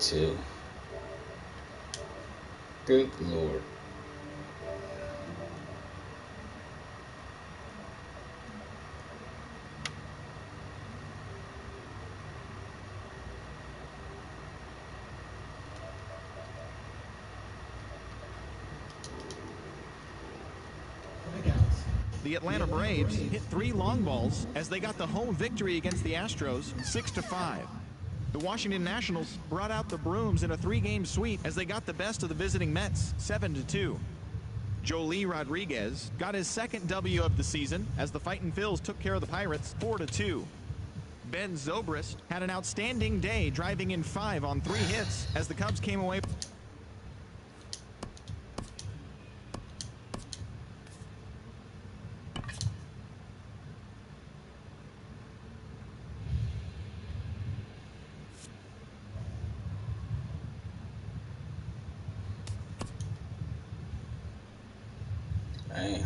2. Good Lord. The Atlanta Braves hit 3 long balls as they got the home victory against the Astros 6-5. The Washington Nationals brought out the brooms in a 3-game sweep as they got the best of the visiting Mets 7-2. Joely Rodriguez got his second W of the season as the Fightin' Phils took care of the Pirates 4-2. Ben Zobrist had an outstanding day, driving in 5 on 3 hits as the Cubs came away. Damn.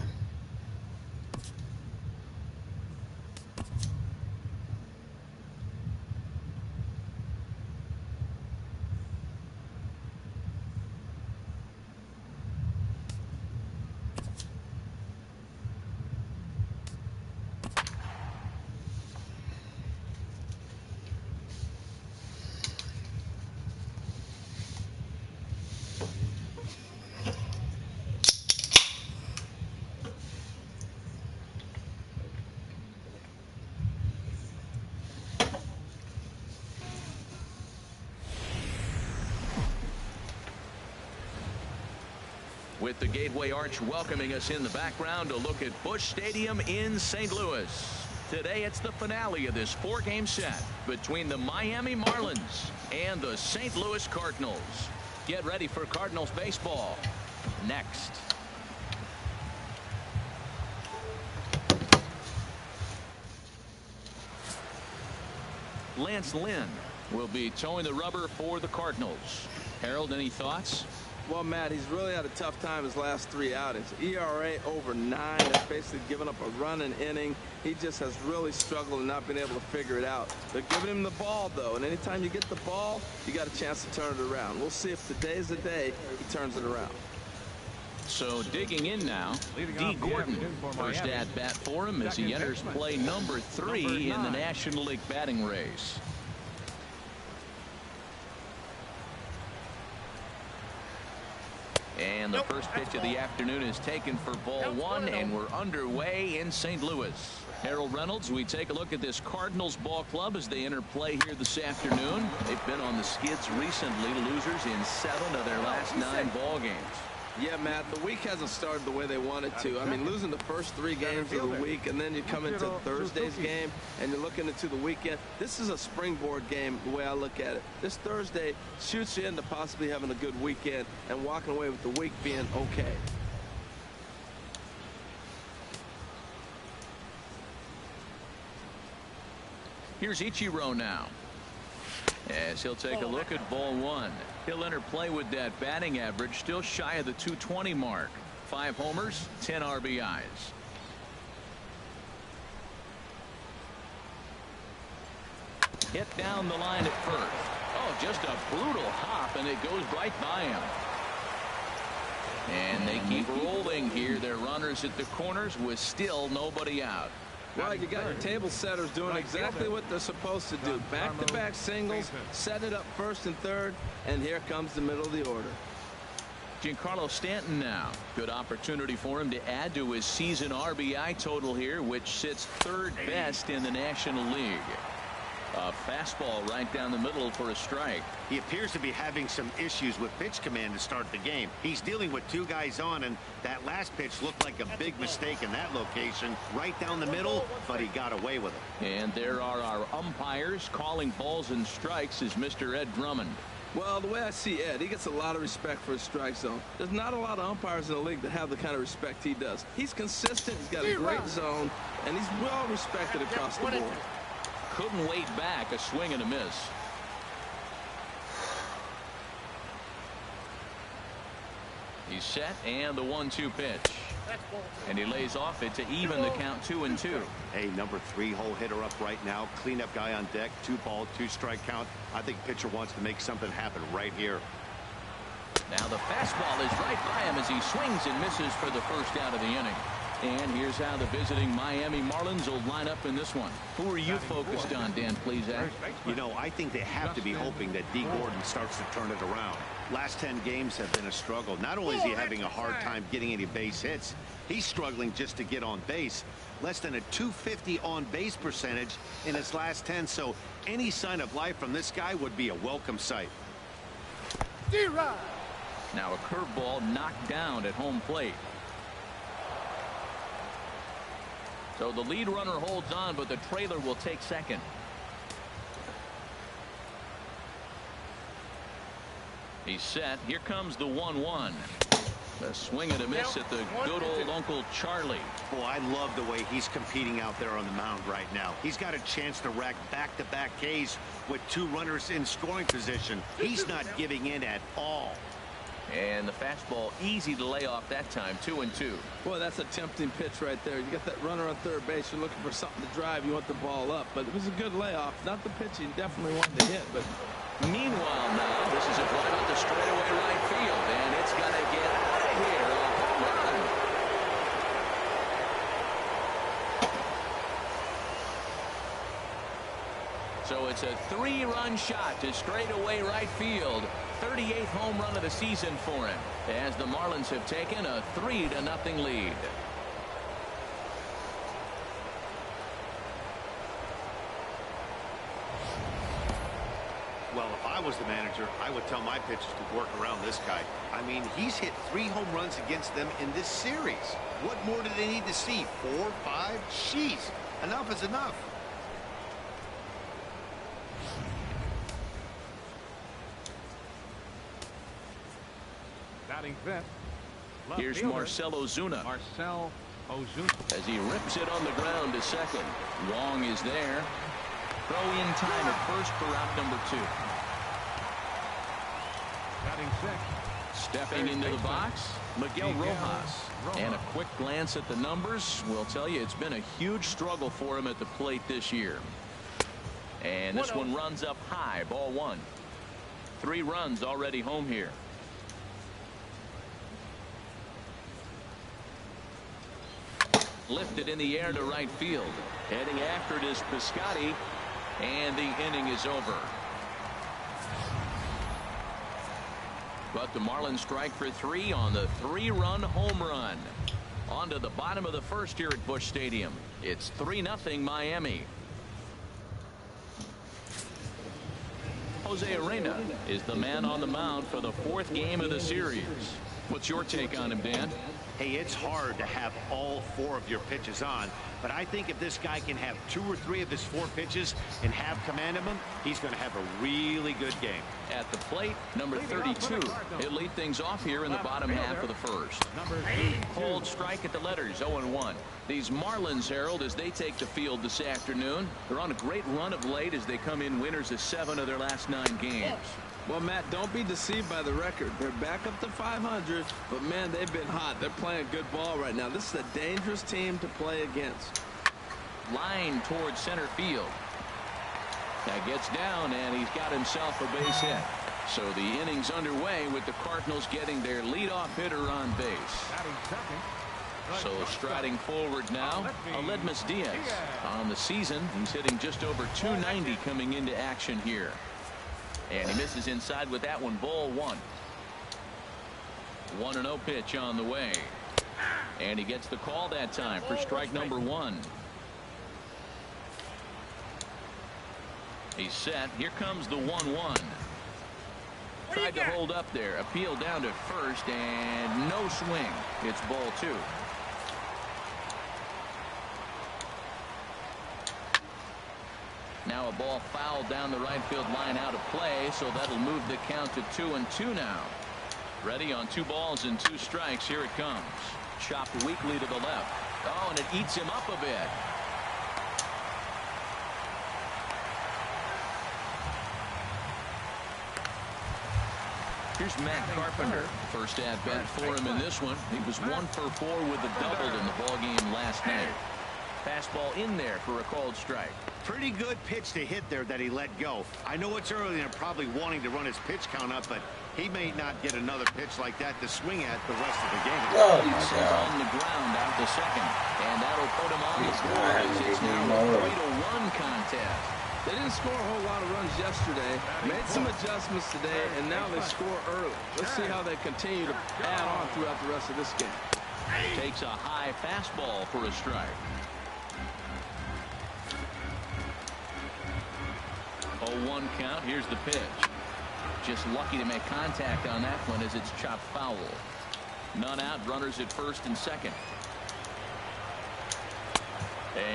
With the Gateway Arch welcoming us in the background, a look at Busch Stadium in St. Louis. Today it's the finale of this 4-game set between the Miami Marlins and the St. Louis Cardinals. Get ready for Cardinals baseball next. Lance Lynn will be towing the rubber for the Cardinals. Harold, any thoughts? Well, Matt, he's really had a tough time his last 3 outings. ERA over 9. That's basically given up a run an inning. He just has really struggled and not been able to figure it out. They're giving him the ball, though, and anytime you get the ball, you got a chance to turn it around. We'll see if today's the day he turns it around. So digging in now, D. Gordon. First at bat for him as he enters play number 3 in the National League batting race. And the first pitch of the afternoon is taken for ball 1, and we're underway in St. Louis. Harold Reynolds, we take a look at this Cardinals ball club as they enter play here this afternoon. They've been on the skids recently, losers in 7 of their last 9 ball games. Yeah, Matt, the week hasn't started the way they wanted to. I mean, losing the first 3 games of the week, and then you come into Thursday's game, and you're looking into the weekend. This is a springboard game, the way I look at it. This Thursday shoots you into possibly having a good weekend and walking away with the week being okay. Here's Ichiro now, as he'll take a look at ball 1. He'll enter play with that batting average still shy of the 220 mark. 5 homers, 10 RBIs. Hit down the line at first. Oh, just a brutal hop, and it goes right by him. And they keep rolling here. They're runners at the corners with still nobody out. Well, you got your table setters doing exactly what they're supposed to do. Back-to-back singles, setting it up first and third, and here comes the middle of the order. Giancarlo Stanton now. Good opportunity for him to add to his season RBI total here, which sits 3rd best in the National League. A fastball right down the middle for a strike. He appears to be having some issues with pitch command to start the game. He's dealing with 2 guys on, and that last pitch looked like a big mistake in that location. Right down the middle, but he got away with it. And there are our umpires calling balls and strikes is Mr. Ed Drummond. Well, the way I see Ed, he gets a lot of respect for his strike zone. There's not a lot of umpires in the league that have the kind of respect he does. He's consistent, he's got a great zone, and he's well respected across the board. Couldn't wait back, a swing and a miss. He's set, and the 1-2 pitch. And he lays off it to even the count 2-2. Hey, number 3 hole hitter up right now. Cleanup guy on deck. 2-ball, 2-strike count. I think pitcher wants to make something happen right here. Now the fastball is right by him as he swings and misses for the first out of the inning. And here's how the visiting Miami Marlins will line up in this one. Who are you focused on, Dan Plesac? You know, I think they have to be hoping that D. Gordon starts to turn it around. Last 10 games have been a struggle. Not only is he having a hard time getting any base hits, he's struggling just to get on base. Less than a .250 on base percentage in his last 10. So any sign of life from this guy would be a welcome sight. Now a curveball knocked down at home plate. So the lead runner holds on, but the trailer will take second. He's set. Here comes the 1-1. A swing and a miss at the good old Uncle Charlie. Boy, I love the way he's competing out there on the mound right now. He's got a chance to rack back-to-back Ks with 2 runners in scoring position. He's not giving in at all. And the fastball easy to lay off that time. 2-2. Boy, that's a tempting pitch right there. You got that runner on third base. You're looking for something to drive. You want the ball up. But it was a good layoff. Not the pitch he definitely wanted to hit. But meanwhile, now this is a drive out the straightaway right field, and it's going to get out of here. A home run. So it's a 3-run shot to straightaway right field. 38th home run of the season for him, as the Marlins have taken a 3-0 lead. Well, if I was the manager, I would tell my pitchers to work around this guy. I mean, he's hit 3 home runs against them in this series. What more do they need to see? 4, 5? Jeez, enough is enough. Here's Marcell Ozuna. As he rips it on the ground to second. Wong is there. Throw in time at first for out number 2. Stepping into the box, Miguel Rojas. And a quick glance at the numbers will tell you it's been a huge struggle for him at the plate this year. And this one runs up high, ball 1. 3 runs already home here. Lifted in the air to right field. Heading after it is Piscotty, and the inning is over. But the Marlins strike for 3 on the 3-run home run. On to the bottom of the first here at Busch Stadium. It's 3-0 Miami. Jose Arena is the man on the mound for the 4th game of the series. What's your take on him, Dan? Hey, it's hard to have all 4 of your pitches on, but I think if this guy can have 2 or 3 of his 4 pitches and have command of them, he's going to have a really good game. At the plate, number 32. He'll lead things off here in the bottom half of the first. Cold strike at the letters, 0-1. These Marlins, Harold, as they take the field this afternoon, they're on a great run of late as they come in winners of 7 of their last 9 games. well, Matt, don't be deceived by the record. They're back up to 500, but man, they've been hot. They're playing good ball right now. This is a dangerous team to play against. Line towards center field. That gets down, and he's got himself a base hit. So the inning's underway with the Cardinals getting their leadoff hitter on base. So striding forward now, Aledmus Diaz. On the season, he's hitting just over 290 coming into action here. And he misses inside with that one, ball 1. 1-0 pitch on the way. And he gets the call that time for strike number 1. He's set. Here comes the 1-1. Tried to hold up there. Appeal down to first, and no swing. It's ball 2. Now a ball fouled down the right field line out of play, so that'll move the count to 2-2 now. Ready on 2 balls and 2 strikes. Here it comes. Chopped weakly to the left. Oh, and it eats him up a bit. Here's Matt Carpenter. First at bat for him in this one. He was 1 for 4 with a double in the ball game last night. Fastball in there for a called strike. Pretty good pitch to hit there that he let go. I know it's early and probably wanting to run his pitch count up, but he may not get another pitch like that to swing at the rest of the game. Oh, He's on the ground out to second, and that'll put him on the board as it's now a 3-1 contest. They didn't score a whole lot of runs yesterday, made some adjustments today, and now they score early. Let's see how they continue to add on throughout the rest of this game. Takes a high fastball for a strike. 0-1 count. Here's the pitch. Just lucky to make contact on that one as it's chopped foul. None out. Runners at first and second.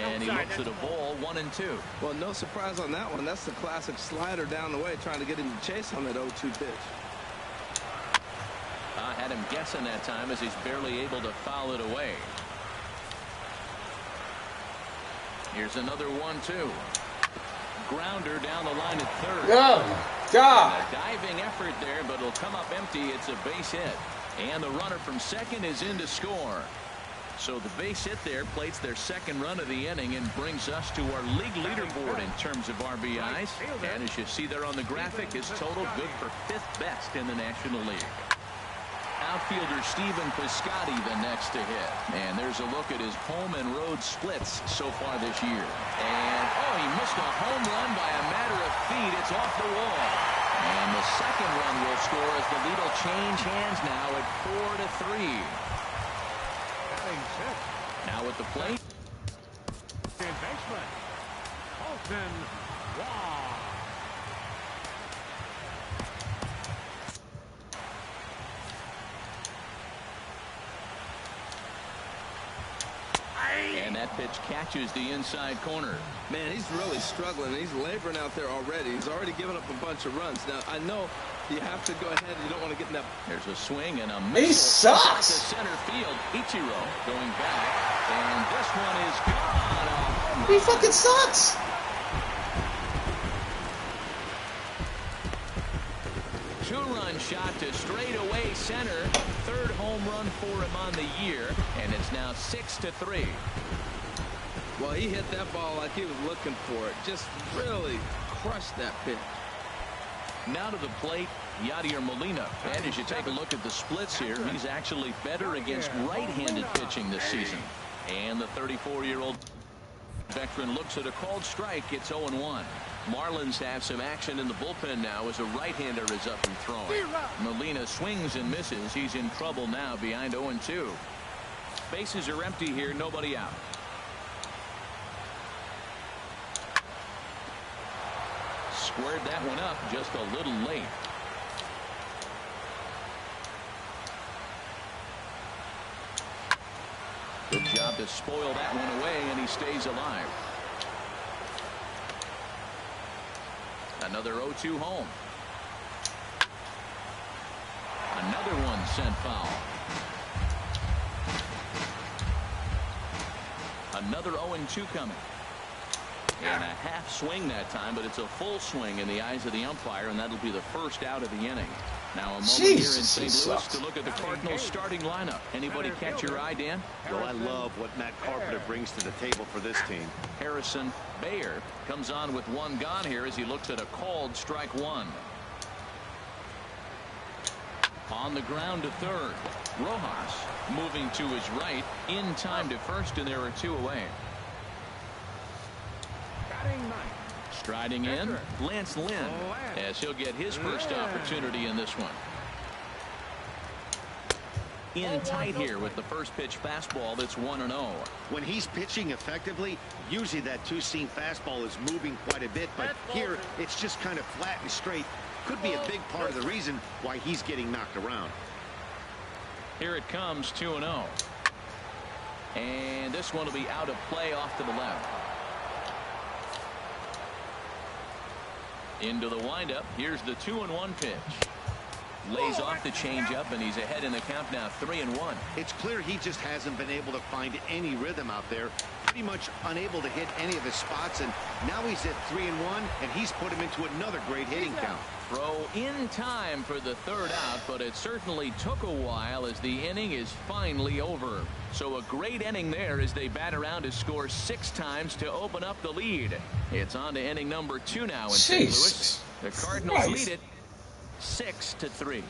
And he looks at a ball, 1-2. Well, no surprise on that one. That's the classic slider down the way, trying to get him to chase on that 0-2 pitch. Had him guessing that time as he's barely able to foul it away. Here's another 1-2. Grounder down the line at third. oh my God. A diving effort there, but it'll come up empty. It's a base hit. And the runner from second is in to score. So the base hit there plates their second run of the inning and brings us to our league leaderboard in terms of RBIs. And as you see there on the graphic, his total good for 5th best in the National League. Outfielder Stephen Piscotty the next to hit. And there's a look at his home and road splits so far this year. And, oh, he missed a home run by a matter of feet. It's off the wall. And the second run will score as the lead will change hands now at 4-3. Now at the plate. And that pitch catches the inside corner. Man, he's really struggling. He's laboring out there already. He's already given up a bunch of runs. Now, I know you have to go ahead. You don't want to get in that. There's a swing and a He missile sucks. to center field. Ichiro going back. And this one is gone. He fucking sucks. Two-run shot to straightaway center. Third home run for him on the year. And it's now 6-3. Well, he hit that ball like he was looking for it. Just really crushed that pitch. Now to the plate, Yadier Molina. And as you take a look at the splits here, he's actually better against right-handed pitching this season. And the 34-year-old veteran looks at a called strike. It's 0-1. Marlins have some action in the bullpen now as a right-hander is up and throwing. Molina swings and misses. He's in trouble now behind 0-2. Bases are empty here. Nobody out. Squared that one up just a little late. Good job to spoil that one away, and he stays alive. Another 0-2 home. Another one sent foul. Another 0-2 coming. And a half swing that time, but it's a full swing in the eyes of the umpire, and that'll be the first out of the inning. Now a moment here in St. Louis to look at the Cardinals starting lineup. Anybody catch your eye, Dan? Well, I love what Matt Carpenter brings to the table for this team. Harrison Bader comes on with one gone here as he looks at a called strike one. On the ground to third. Rojas moving to his right in time to first, and there are two away. Striding in, Lance Lynn, as he'll get his first opportunity in this one. In tight here with the first pitch fastball that's 1-0. When he's pitching effectively, usually that two-seam fastball is moving quite a bit, but here it's just kind of flat and straight. Could be a big part of the reason why he's getting knocked around. Here it comes, 2-0. And this one will be out of play off to the left. Into the windup. Here's the 2-1 pitch. Lays off the changeup, and he's ahead in the count now, 3-1. It's clear he just hasn't been able to find any rhythm out there. pretty much unable to hit any of his spots, and now he's at 3-1, and he's put him into another great hitting count. Throw in time for the third out, but it certainly took a while as the inning is finally over. So a great inning there as they bat around to score 6 times to open up the lead. It's on to inning number 2 now in St. Louis. The Cardinals lead it 6-3.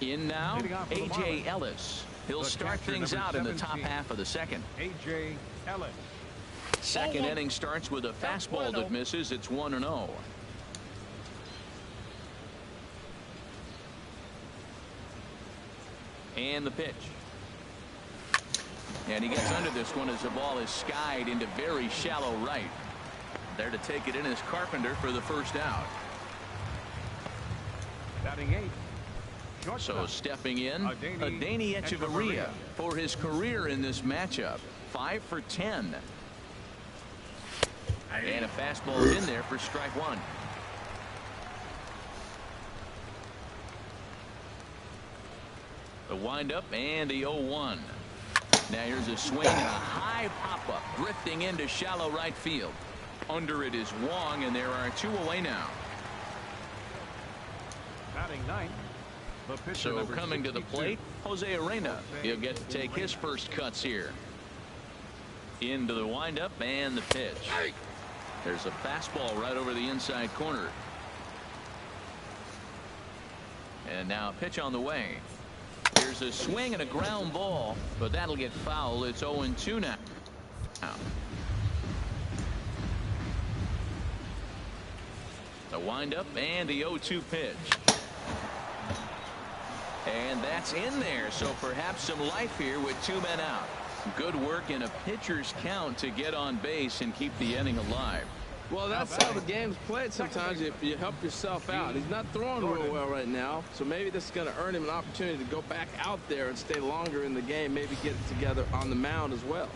In now, A.J. Ellis. He'll start things out in the top half of the second. A.J. Ellis. Second inning starts with a fastball that misses. It's 1-0. And the pitch. And he gets under this one as the ball is skied into very shallow right. There to take it in is Carpenter for the first out. Batting 8. So stepping in, Adeiny Echeverria for his career in this matchup. 5 for 10. And a fastball is in there for strike 1. The windup and the 0-1. Now here's a swing and a high pop-up drifting into shallow right field. Under it is Wong, and there are 2 away now. Batting 9. So coming to the plate, Jose Arena. He'll get to take his first cuts here. Into the windup and the pitch. There's a fastball right over the inside corner. And now a pitch on the way. There's a swing and a ground ball, but that'll get foul. It's 0-2 now. The windup and the 0-2 pitch. And that's in there, so perhaps some life here with 2 men out. Good work in a pitcher's count to get on base and keep the inning alive. Well, that's how the game's played sometimes if you help yourself out. He's not throwing real well right now, so maybe this is going to earn him an opportunity to go back out there and stay longer in the game, maybe get it together on the mound as well.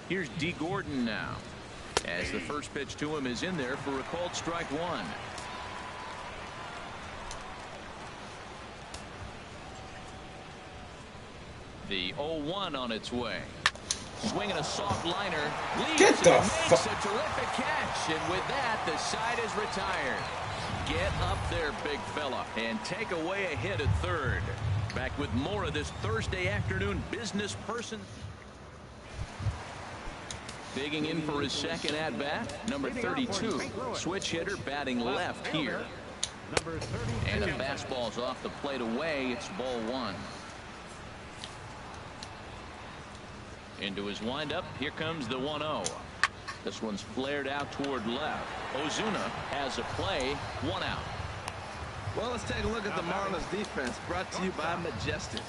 Here's D. Gordon now, as the first pitch to him is in there for a called strike 1. The 0-1 on its way. Swinging a soft liner. Leads Get the makes a terrific catch. And with that, the side is retired. Get up there, big fella, and take away a hit at third. Back with more of this Thursday afternoon business person. Digging in for his second at-bat, number 32. Switch hitter batting left here. And the fastball's off the plate away. It's ball 1. Into his windup. Here comes the 1-0. This one's flared out toward left. Ozuna has a play. 1 out. Well, let's take a look at the Marlins defense, brought to you by Majestic.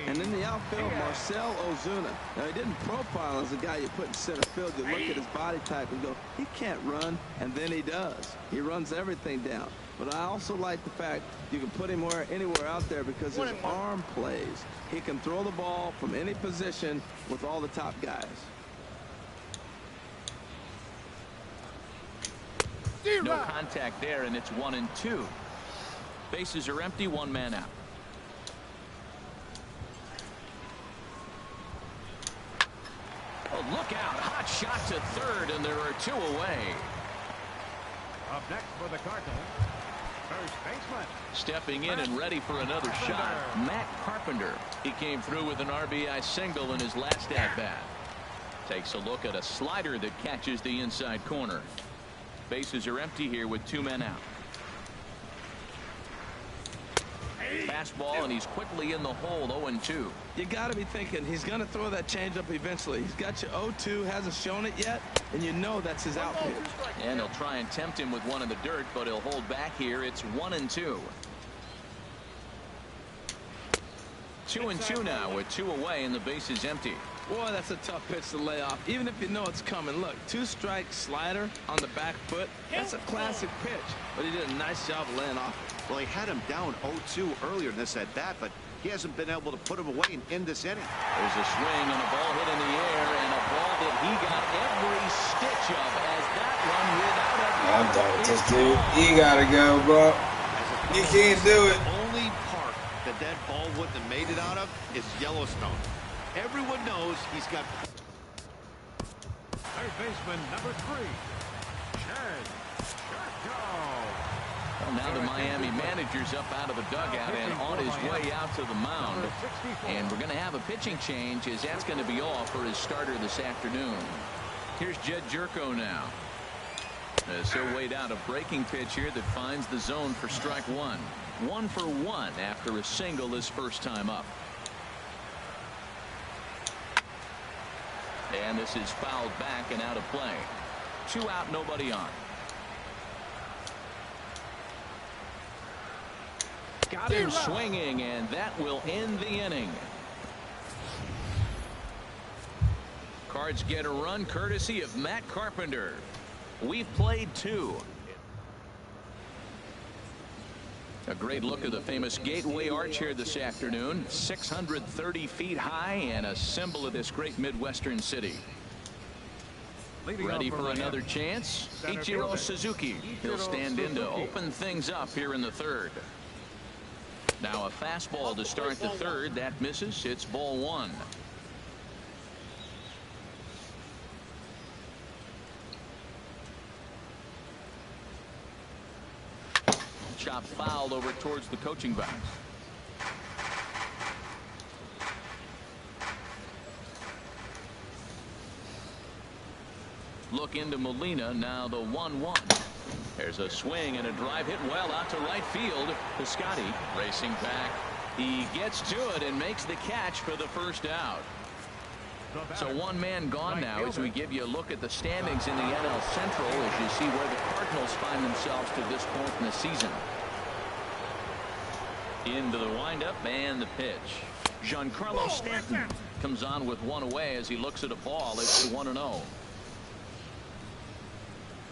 And in the outfield, Marcell Ozuna. Now, he didn't profile as a guy you put in center field. You look at his body type and go, he can't run, and then he does. He runs everything down. But I also like the fact you can put him anywhere out there because his arm plays. He can throw the ball from any position with all the top guys. No contact there, and it's 1-2. Bases are empty, 1 man out. Oh, look out. Hot shot to third, and there are 2 away. Up next for the Cardinals, first baseman. Stepping in and ready for another shot, Matt Carpenter. He came through with an RBI single in his last at-bat. Takes a look at a slider that catches the inside corner. Bases are empty here with 2 men out. Fastball, and he's quickly in the hole. 0-2. You got to be thinking he's going to throw that changeup eventually. He's got you 0-2, hasn't shown it yet, and you know that's his out pitch. And he'll try and tempt him with one in the dirt, but he'll hold back here. It's 1-2. 2-2 now with 2 away, and the base is empty. Boy, that's a tough pitch to lay off, even if you know it's coming. Look, 2-strike slider on the back foot. That's a classic pitch, but he did a nice job of laying off. Well, he had him down 0-2 earlier in this at-bat, but he hasn't been able to put him away in this inning. There's a swing and a ball hit in the air, and a ball that he got every stitch of as that one without a... I'm done with this dude. You gotta go, bro. You can't do it. Only park traded out of is Yellowstone. Everyone knows he's got... Third baseman number 3, Chad Sharko. Well, now the Miami manager's up out of the dugout and on his way out to the mound. And we're going to have a pitching change, as that's going to be all for his starter this afternoon. Here's Jed Jerko now. As he'll wait out a breaking pitch here that finds the zone for strike one. 1 for 1 after a single his first time up. And this is fouled back and out of play. 2 out, nobody on. Got him swinging, and that will end the inning. Cards get a run courtesy of Matt Carpenter. We've played 2. A great look at the famous Gateway Arch here this afternoon. 630 feet high and a symbol of this great Midwestern city. Ready for another chance? Ichiro Suzuki. He'll stand in to open things up here in the third. Now a fastball to start the third. That misses. It's ball 1. Chop fouled over towards the coaching box. Look into Molina. Now the 1-1. There's a swing and a drive hit well out to right field. Piscotty racing back. He gets to it and makes the catch for the first out. So 1 man gone now as we give you a look at the standings in the NL Central as you see where the Cardinals find themselves to this point in the season. Into the windup and the pitch. Giancarlo Stanton comes on with 1 away as he looks at a ball. It's the 1-0.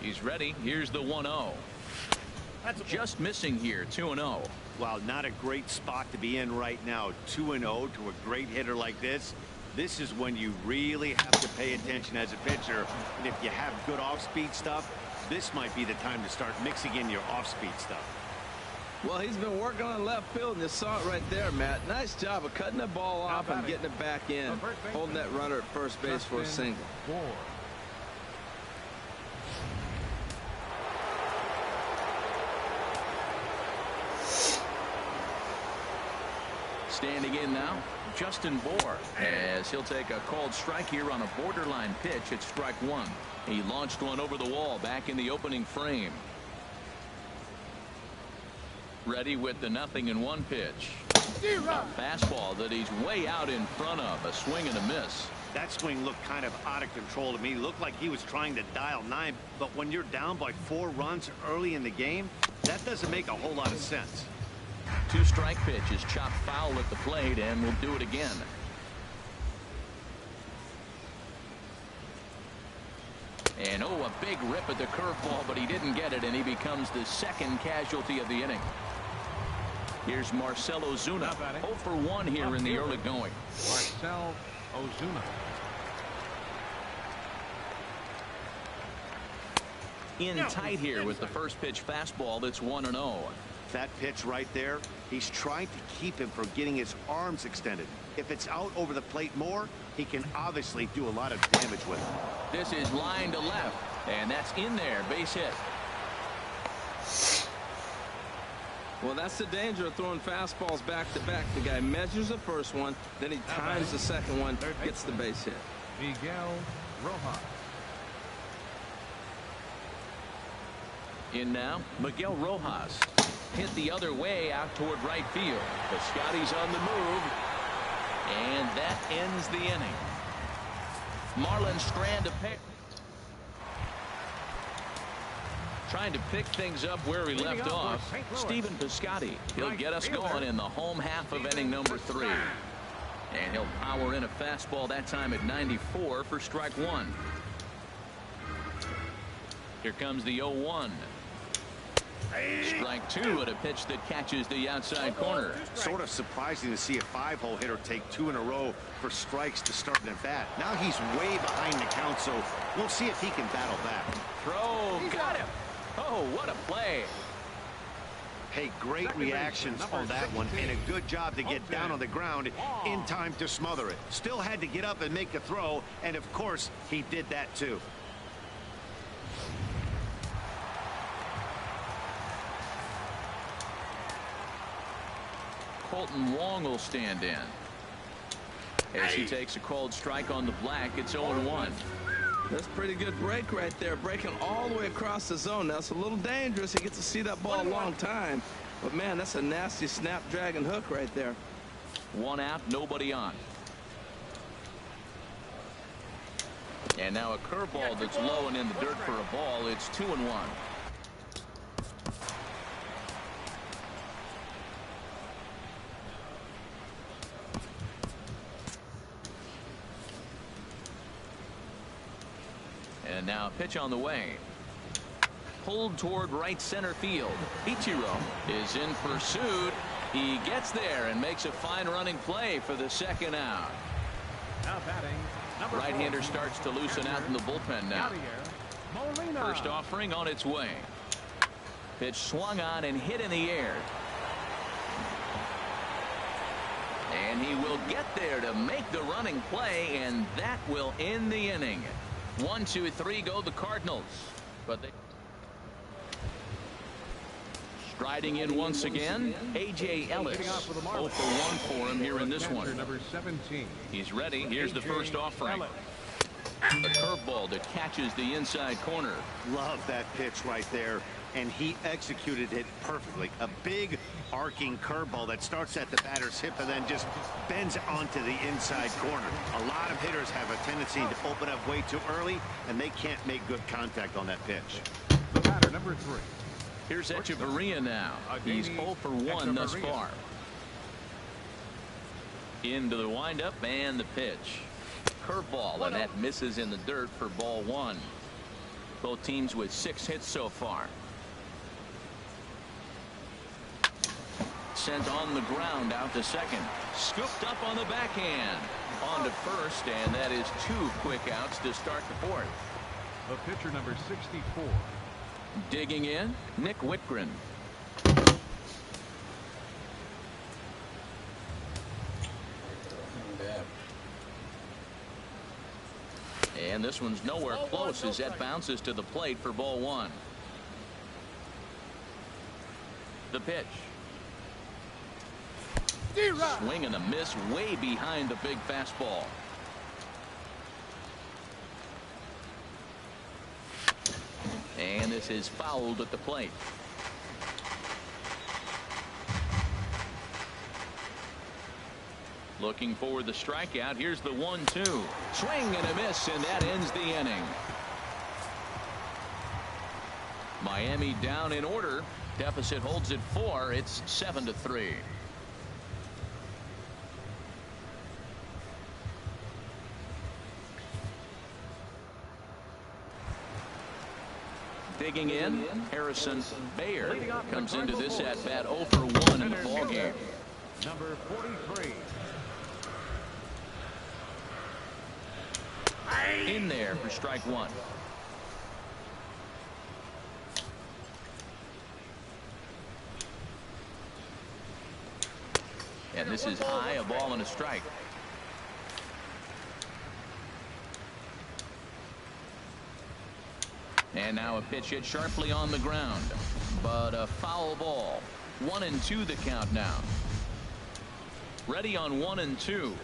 He's ready. Here's the 1-0. Just missing here. 2-0. Wow, not a great spot to be in right now. 2-0 to a great hitter like this. This is when you really have to pay attention as a pitcher. And if you have good off-speed stuff, this might be the time to start mixing in your off-speed stuff. Well, he's been working on left field, and you saw it right there, Matt. Nice job of cutting the ball off and getting it back in. Holding that runner at first base for a single. Standing in now, Justin Bour, as he'll take a called strike here on a borderline pitch at strike 1. He launched one over the wall back in the opening frame. Ready with the 0-1 pitch. A fastball that he's way out in front of. A swing and a miss. That swing looked kind of out of control to me. Looked like he was trying to dial 9, but when you're down by 4 runs early in the game, that doesn't make a whole lot of sense. 2-strike pitch is chopped foul at the plate, and we'll do it again. And oh, a big rip at the curveball, but he didn't get it, and he becomes the second casualty of the inning. Here's Marcell Ozuna. 0 for 1 here in the early going. Marcell Ozuna. In tight here with the first pitch fastball. That's 1-0. That pitch right there, he's trying to keep him from getting his arms extended. If it's out over the plate more, he can obviously do a lot of damage with it. This is line to left, and that's in there. Base hit. Well, that's the danger of throwing fastballs back to back. The guy measures the first one, then he times the second one, gets the base hit. Miguel Rojas. In now, Miguel Rojas. Hit the other way out toward right field. Piscotty's on the move. And that ends the inning. Marlins strand a pick. Trying to pick things up where he left off. Stephen Piscotty. He'll get us going in the home half of inning number 3. And he'll power in a fastball that time at 94 for strike 1. Here comes the 0-1. Strike 2 at a pitch that catches the outside corner. Sort of surprising to see a 5-hole hitter take 2 in a row for strikes to start an at-bat. Now he's way behind the count, so we'll see if he can battle back. Throw, got him. Oh, what a play. Hey, great reactions on that one, and a good job to get down on the ground in time to smother it. Still had to get up and make a throw, and of course, he did that too. Colton Wong will stand in. As he takes a called strike on the black, it's 0-1. That's a pretty good break right there, breaking all the way across the zone. Now, it's a little dangerous. He gets to see that ball a long time. But, man, that's a nasty snapdragon hook right there. 1 out, nobody on. And now a curveball that's low and in the dirt for a ball. It's 2-1. And now a pitch on the way. Pulled toward right center field. Ichiro is in pursuit. He gets there and makes a fine running play for the second out. Now batting, Right-hander starts to loosen out in the bullpen now. First offering on its way. Pitch swung on and hit in the air. And he will get there to make the running play, and that will end the inning. 1, 2, 3 go the Cardinals. But they striding in once again, A.J. Ellis. 0 for 1 for him here in this one. Number 17. He's ready. Here's the first offering. A curveball that catches the inside corner. Love that pitch right there, and he executed it perfectly. A big arcing curveball that starts at the batter's hip and then just bends onto the inside corner. A lot of hitters have a tendency to open up way too early, and they can't make good contact on that pitch. The batter, number 3. Here's Echeverria now. He's 0 for 1 thus far. Into the windup and the pitch. Curveball, and that misses in the dirt for ball 1. Both teams with 6 hits so far. Sent on the ground out to second. Scooped up on the backhand. On to first, and that is 2 quick outs to start the 4th. The pitcher, number 64. Digging in, Nick Whitgren. And this one's nowhere close as that bounces to the plate for ball 1. The pitch. Swing and a miss way behind the big fastball. And this is fouled at the plate. Looking for the strikeout. Here's the 1-2. Swing and a miss, and that ends the inning. Miami down in order. Deficit holds at 4. It's 7-3. Digging in, Harrison Bayer comes into this at bat 0 for 1 in the ballgame. Number 43. In there for strike 1. And this is high, a ball and a strike. And now a pitch hit sharply on the ground, but a foul ball. 1-2 the count now. Ready on 1-2.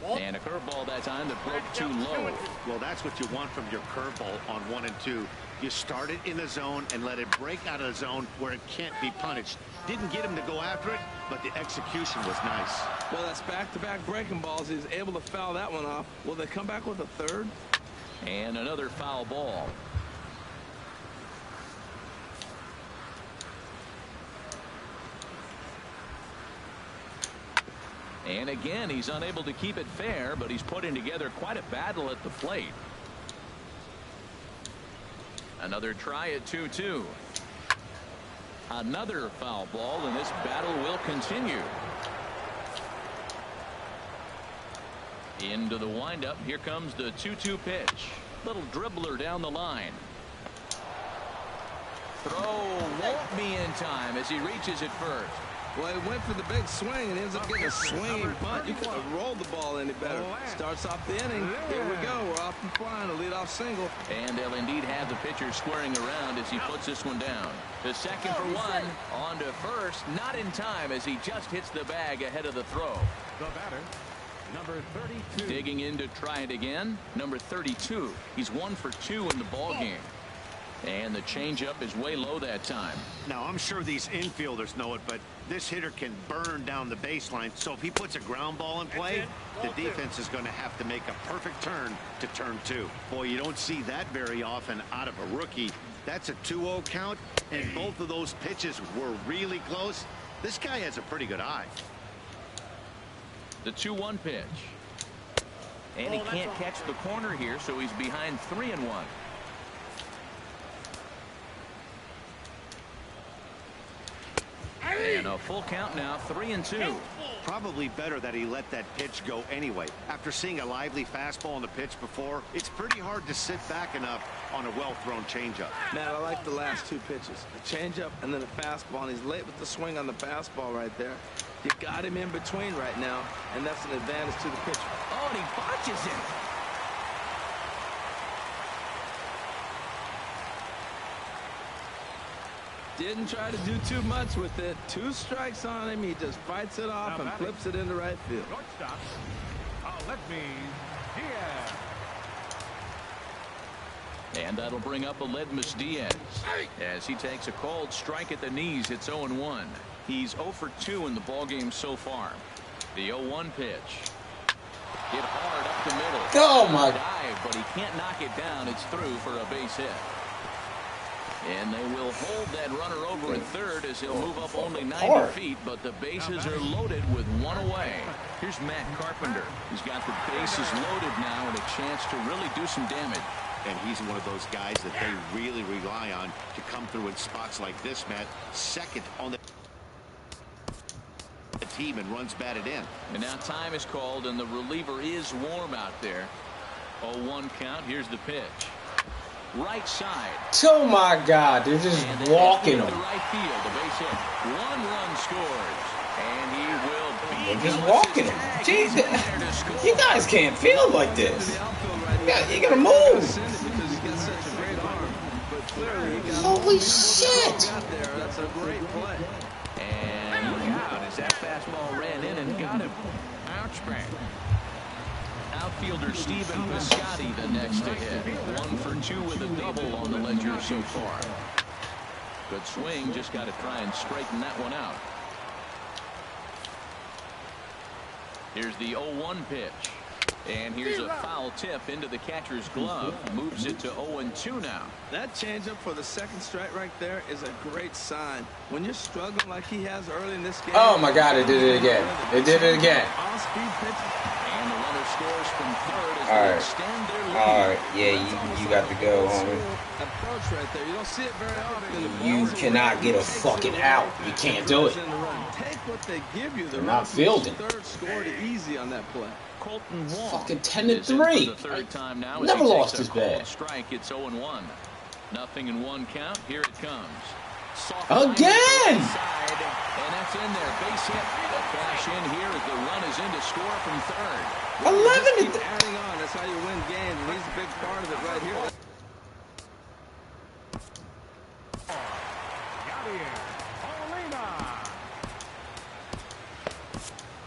And a curveball that time that broke too low. Well, that's what you want from your curveball on 1 and 2. You start it in the zone and let it break out of the zone where it can't be punished. Didn't get him to go after it, but the execution was nice. Well, that's back-to-back breaking balls. He's able to foul that one off. Will they come back with a third? And another foul ball. And again, he's unable to keep it fair, but he's putting together quite a battle at the plate. Another try at 2-2. Another foul ball, and this battle will continue. Into the windup. Here comes the 2-2 pitch. Little dribbler down the line. Throw won't be in time as he reaches it first. Well, he went for the big swing and ends up getting a swinging bunt. You couldn't have rolled the ball any better. Starts off the inning. Here we go. We're off and flying. A leadoff single. And they'll indeed have the pitcher squaring around as he puts this one down. The second for one. On to first. Not in time as he just hits the bag ahead of the throw. The batter, number 32. Digging in to try it again. Number 32. He's 1 for 2 in the ball game. And the changeup is way low that time. Now, I'm sure these infielders know it, but this hitter can burn down the baseline. So if he puts a ground ball in play, the defense is going to have to make a perfect turn to turn 2. Boy, you don't see that very often out of a rookie. That's a 2-0 count, and both of those pitches were really close. This guy has a pretty good eye. The 2-1 pitch. And he can't catch the corner here, so he's behind 3-1. And a full count now, 3-2. Probably better that he let that pitch go anyway. After seeing a lively fastball on the pitch before, it's pretty hard to sit back enough on a well-thrown changeup. Matt, I like the last 2 pitches. A changeup and then a fastball. And he's late with the swing on the fastball right there. You got him in between right now, and that's an advantage to the pitcher. Oh, and he botches it. Didn't try to do too much with it. 2 strikes on him. He just fights it off and flips it into right field. Shortstop, let me Diaz. And that'll bring up Aledmus Diaz as he takes a called strike at the knees. It's 0-1. He's 0 for 2 in the ballgame so far. The 0-1 pitch. Hit hard up the middle. Oh my! Dive, but he can't knock it down. It's through for a base hit. And they will hold that runner over at third as he'll move up only 90 feet, but the bases are loaded with 1 away. Here's Matt Carpenter. He's got the bases loaded now and a chance to really do some damage. And he's one of those guys that they really rely on to come through in spots like this, Matt. Second on the team and runs batted in. And now time is called and the reliever is warm out there. 0-1 count. Here's the pitch. Right side. Oh my God, they're just walking him. Right field, the base hit. 1 run scores, and he will be. They're just walking him. Jesus, you guys can't field like this. You gotta move. Holy shit! That's a great play. And look out as that fastball ran in and got him. Ouch, man. Outfielder Stephen Piscotty the next to hit. 1 for 2 with a double on the ledger so far. Good swing, just got to try and straighten that one out. Here's the 0-1 pitch. And here's a foul tip into the catcher's glove. Moves it to 0-2 now. That changeup for the second strike right there is a great sign. When you're struggling like he has early in this game. Oh my God, they did it again. They did it again. Off-speed pitch. And the runner scores from third as All they right. extend their lead. All right, yeah, you got to go, homie. Approach right there. You don't see it very often. You cannot get a fucking out. You can't do it. Take what they give you. They're not fielding. Third scored easy on that play. Colton Wong. Fucking is in for 10-3. the third time now as Never he lost takes his a called bat. strike. It's 0-1. Nothing in 1 count. Here it comes. Soft Again! line side, and that's in there. Base hit. The cash in here as the run is in to score from third. 11. Keep adding on. That's how you win games. And he's a big part of it right here.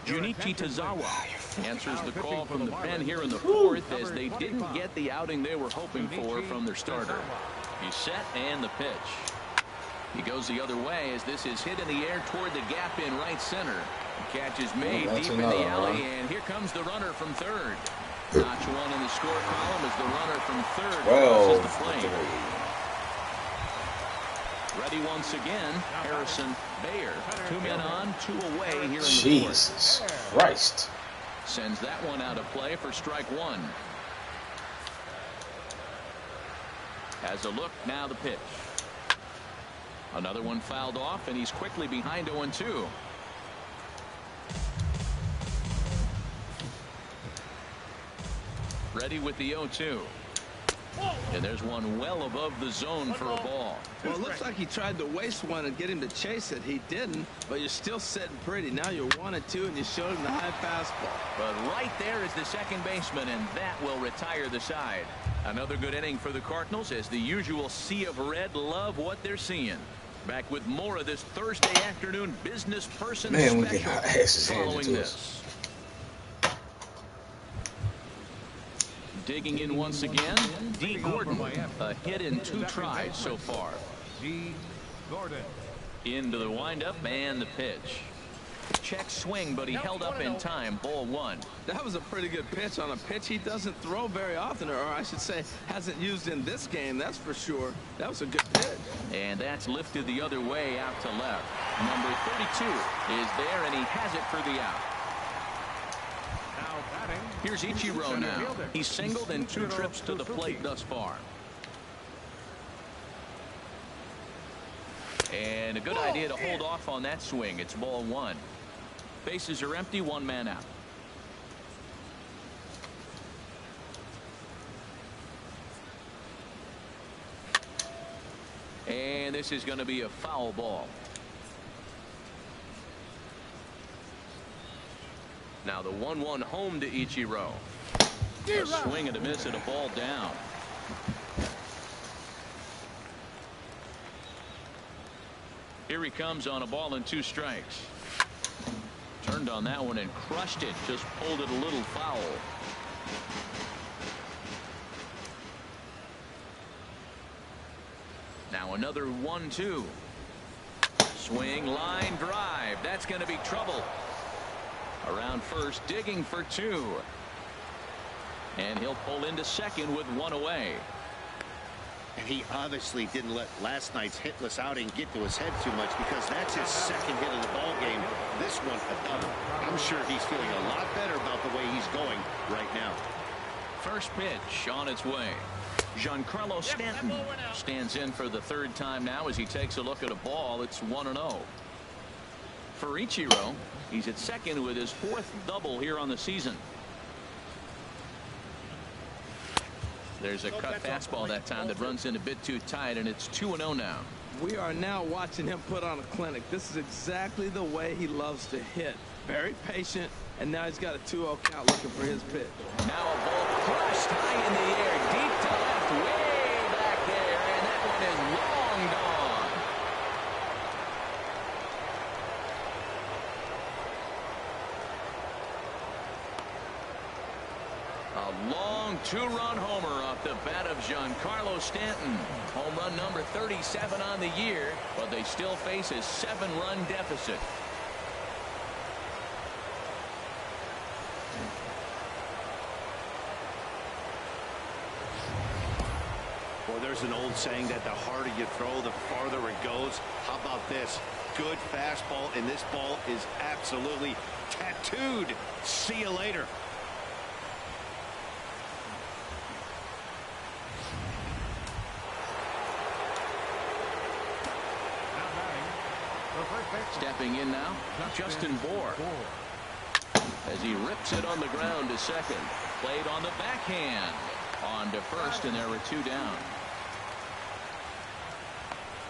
Junichi Tazawa answers the call from the pen here in the 4th as they didn't get the outing they were hoping for from their starter. He's set and the pitch. He goes the other way as this is hit in the air toward the gap in right center. The catch is made deep in the alley, and here comes the runner from third. Notch 1 in the score column as the runner from third crosses the plate. Ready once again, Harrison Bayer. 2 men on, 2 away here in the 4th. Jesus Christ. Sends that one out of play for strike 1. Has a look, now the pitch. Another one fouled off, and he's quickly behind 0-2. Ready with the 0-2. And there's one well above the zone for a ball. Well, it looks like he tried to waste one and get him to chase it. He didn't, but you're still sitting pretty. Now you're 1-2, and you showed him the high fastball. But right there is the second baseman, and that will retire the side. Another good inning for the Cardinals as the usual sea of red love what they're seeing. Back with more of this Thursday afternoon business person Man, we special get our asses handed following to this. Digging in once again, D. Gordon, a hit in 2 tries so far. D. Gordon. Into the windup and the pitch. Check swing, but he held up in time. Ball 1. That was a pretty good pitch on a pitch he doesn't throw very often, or I should say hasn't used in this game, that's for sure. That was a good pitch. And that's lifted the other way out to left. Number 32 is there, and he has it for the out. Here's Ichiro now. He's singled in 2 trips to the plate thus far. And a good idea to hold off on that swing. It's ball 1. Bases are empty, 1 man out. And this is going to be a foul ball. Now the 1-1 home to Ichiro. A swing and a miss and a ball down. Here he comes on a ball and 2 strikes. Turned on that one and crushed it. Just pulled it a little foul. Now another 1-2. Swing, line drive. That's going to be trouble. Around first, digging for 2. And he'll pull into second with 1 away. And he obviously didn't let last night's hitless outing get to his head too much, because that's his second hit of the ball game. This one a double. I'm sure he's feeling a lot better about the way he's going right now. First pitch on its way. Giancarlo Stanton stands in for the 3rd time now as he takes a look at a ball. It's 1-0. For Ichiro, he's at second with his 4th double here on the season. There's a cut fastball that time that runs in a bit too tight, and it's 2-0 now. We are now watching him put on a clinic. This is exactly the way he loves to hit. Very patient, and now he's got a 2-0 count looking for his pitch. Now a ball crushed high in the air, deep to left, way back there, and that one is long gone. A long 2-run homer off the bat of Giancarlo Stanton. Home run number 37 on the year, but they still face a 7-run deficit. Well, there's an old saying that the harder you throw, the farther it goes. How about this? Good fastball, and this ball is absolutely tattooed. See you later. Stepping in now, Justin Bohr. As he rips it on the ground to second. Played on the backhand. On to first, and there were 2 down.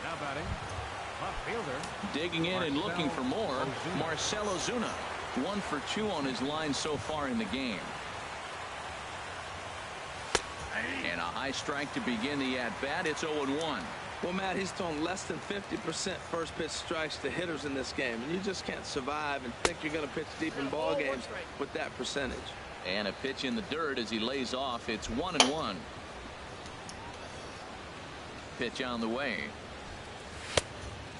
Now batting, left fielder. Digging in and looking for more, Marcell Ozuna. 1 for 2 on his line so far in the game. And a high strike to begin the at-bat. It's 0-1. Well, Matt, he's thrown less than 50% first pitch strikes to hitters in this game, and you just can't survive and think you're going to pitch deep in ball games with that percentage. And a pitch in the dirt as he lays off. It's 1-1. Pitch on the way.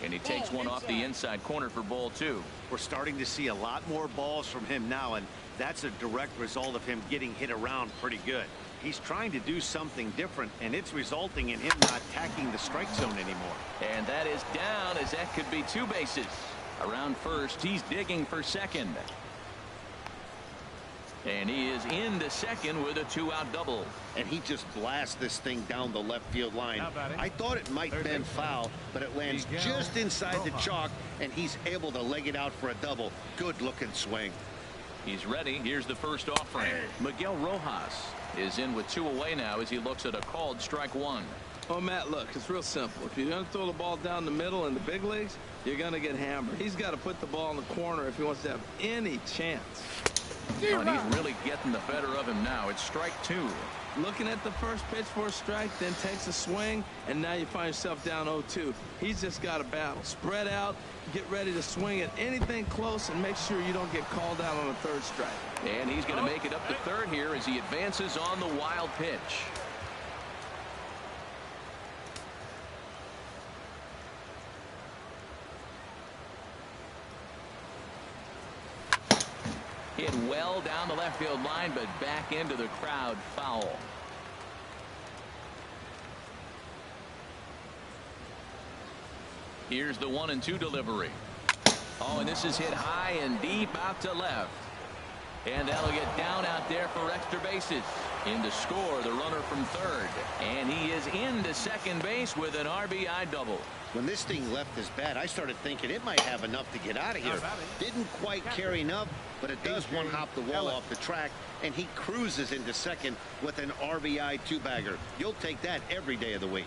And he takes one off the inside corner for ball 2. We're starting to see a lot more balls from him now, and that's a direct result of him getting hit around pretty good. He's trying to do something different, and it's resulting in him not attacking the strike zone anymore. And that is down, as that could be 2 bases. Around first, he's digging for second. And he is into second with a 2-out double. And he just blasts this thing down the left field line. I thought it might bend foul, but it lands just inside the chalk, and he's able to leg it out for a double. Good looking swing. He's ready. Here's the first offering. Miguel Rojas. is in with 2 away now as he looks at a called strike 1. Oh, Matt, look, it's real simple. If you're going to throw the ball down the middle in the big leagues, you're going to get hammered. He's got to put the ball in the corner if he wants to have any chance. Oh, and he's really getting the better of him now. It's strike 2. Looking at the first pitch for a strike, then takes a swing, and now you find yourself down 0-2. He's just got a battle. Spread out, get ready to swing at anything close, and make sure you don't get called out on a 3rd strike. And he's going to make it up to 3rd here as he advances on the wild pitch. Hit well down the left field line, but back into the crowd, foul. Here's the 1-2 delivery. Oh, and this is hit high and deep out to left. And that'll get down out there for extra bases. In to score the runner from 3rd. And he is into 2nd base with an RBI double. When this thing left his bat, I started thinking it might have enough to get out of here. Didn't quite carry enough, but it does one-hop the wall off the track, and he cruises into 2nd with an RBI 2-bagger. You'll take that every day of the week.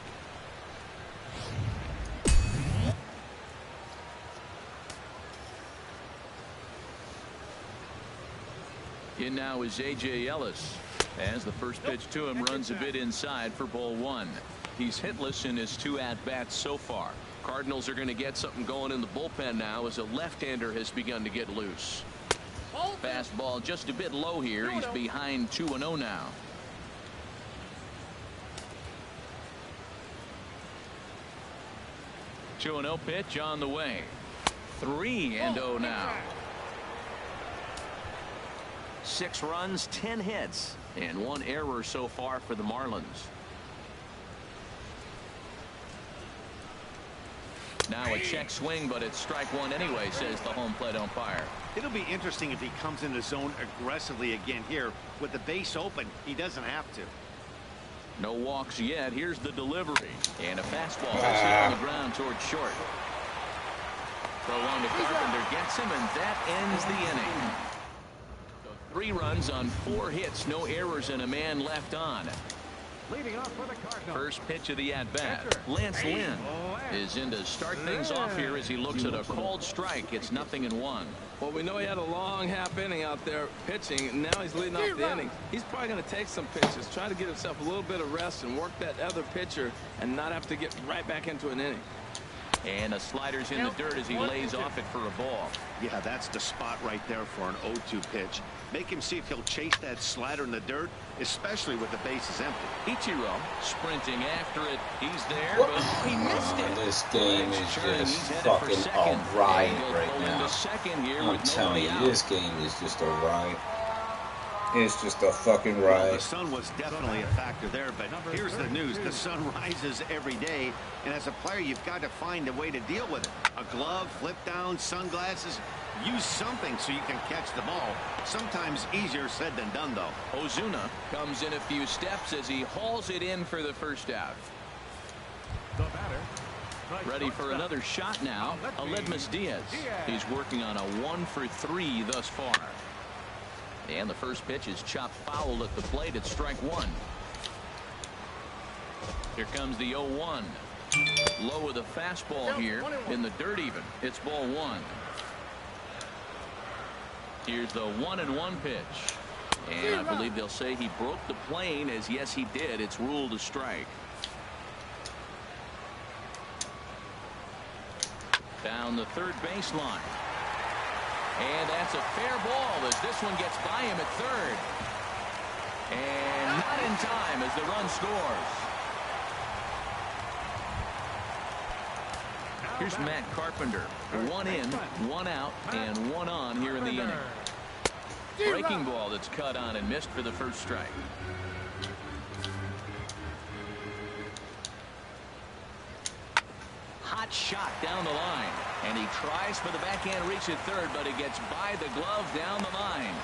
In now is A.J. Ellis as the first pitch to him runs a bit inside for ball 1. He's hitless in his 2 at-bats so far. Cardinals are going to get something going in the bullpen now as a left-hander has begun to get loose. Fastball just a bit low here. He's behind 2-0 now. Two 2-0 pitch on the way. 3-0 now. 6 runs, 10 hits, and 1 error so far for the Marlins. Now a check swing, but it's strike 1 anyway, says the home plate umpire. It'll be interesting if he comes in the zone aggressively again here. With the base open, he doesn't have to. No walks yet. Here's the delivery. And a fastball is hit on the ground towards short. Throw on to Carpenter, gets him, and that ends the inning. 3 runs on 4 hits, no errors, and a man left on. Leading off for the Cardinals. First pitch of the at-bat. Lance Lynn is in to start things off here as he looks at a called strike. It's 0-1. Well, we know he had a long half inning out there pitching, and now he's leading off the inning. He's probably going to take some pitches, try to get himself a little bit of rest and work that other pitcher and not have to get right back into an inning. And a slider's in the dirt as he lays off it for a ball. Yeah, that's the spot right there for an 0-2 pitch. Make him see if he'll chase that slider in the dirt, especially with the bases empty. Ichiro sprinting after it. He's there, but he missed it. This game is just fucking a riot right now. I'm telling you, this game is just a riot. It's just a fucking riot. The sun was definitely a factor there, but here's the news. The sun rises every day, and as a player, you've got to find a way to deal with it. A glove, flip down, sunglasses. Use something so you can catch the ball. Sometimes easier said than done, though. Ozuna comes in a few steps as he hauls it in for the first out. The batter. Ready for another shot now. Aledmus Diaz. He's working on a 1 for 3 thus far. And the first pitch is chopped foul at the plate. It's strike 1. Here comes the 0-1. Low with a fastball here in the dirt even. It's ball 1. Here's the 1-1 pitch. And I believe they'll say he broke the plane, as yes he did. It's ruled a strike. Down the third baseline. And that's a fair ball as this one gets by him at third. And not in time as the run scores. Here's Matt Carpenter. 1 in, 1 out, and 1 on here in the inning. Breaking ball that's cut on and missed for the first strike. Hot shot down the line. And he tries for the backhand reach at third, but it gets by the glove down the line.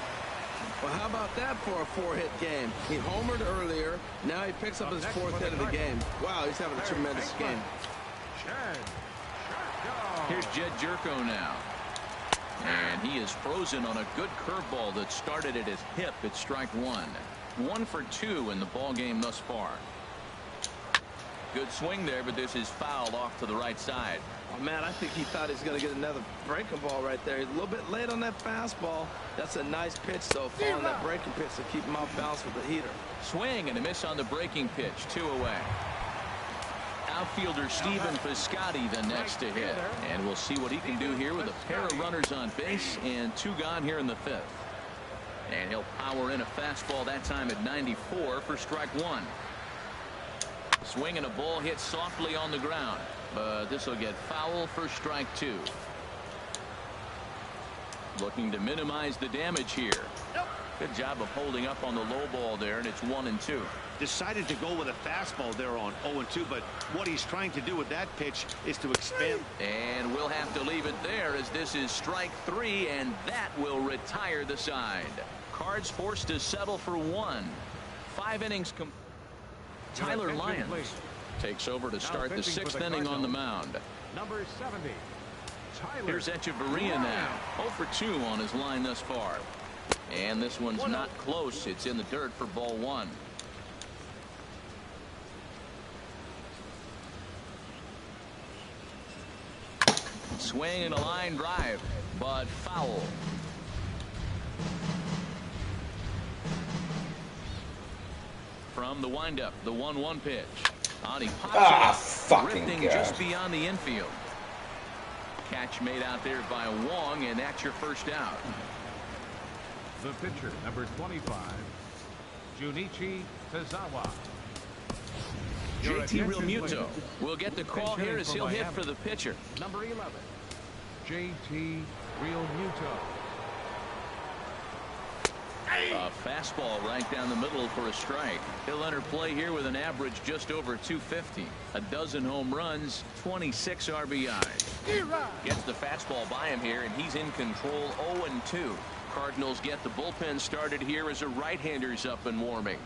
Well, how about that for a 4-hit game? He homered earlier. Now he picks up his 4th hit of the game. Wow, he's having a tremendous game. Here's Jed Jerko now. And he is frozen on a good curveball that started at his hip at strike 1. 1 for 2 in the ball game thus far. Good swing there, but this is fouled off to the right side. Oh, man, I think he thought he was going to get another breaking ball right there. He's a little bit late on that fastball. That's a nice pitch, though, following that breaking pitch to keep him off balance with the heater. Swing and a miss on the breaking pitch. 2 away. Outfielder Steven Piscotty the next to hit. And we'll see what he can do here with a pair of runners on base and 2 gone here in the 5th. And he'll power in a fastball that time at 94 for strike 1. Swing and a ball hit softly on the ground, but this will get foul for strike 2. Looking to minimize the damage here. Good job of holding up on the low ball there, and it's 1-2. Decided to go with a fastball there on 0-2, but what he's trying to do with that pitch is to expand. And we'll have to leave it there as this is strike 3, and that will retire the side. Cards forced to settle for 1. 5 innings complete. Tyler Lyons takes over to start the 6th inning on the mound. Number 70. Here's Echeverria now. 0 for 2 on his line thus far. And this one's not close. It's in the dirt for ball 1. Swing and a line drive, but foul. From the windup, the 1-1 pitch. He pops it, drifting just beyond the infield. Catch made out there by Wong, and that's your first out. The pitcher, number 25, Junichi Tazawa. JT Realmuto will get the call here as he'll hit for the pitcher. Number 11, JT Realmuto. A fastball right down the middle for a strike. He'll enter play here with an average just over 250. A dozen home runs, 26 RBIs. Gets the fastball by him here, and he's in control. 0-2. Cardinals get the bullpen started here as a right-hander's up and warming.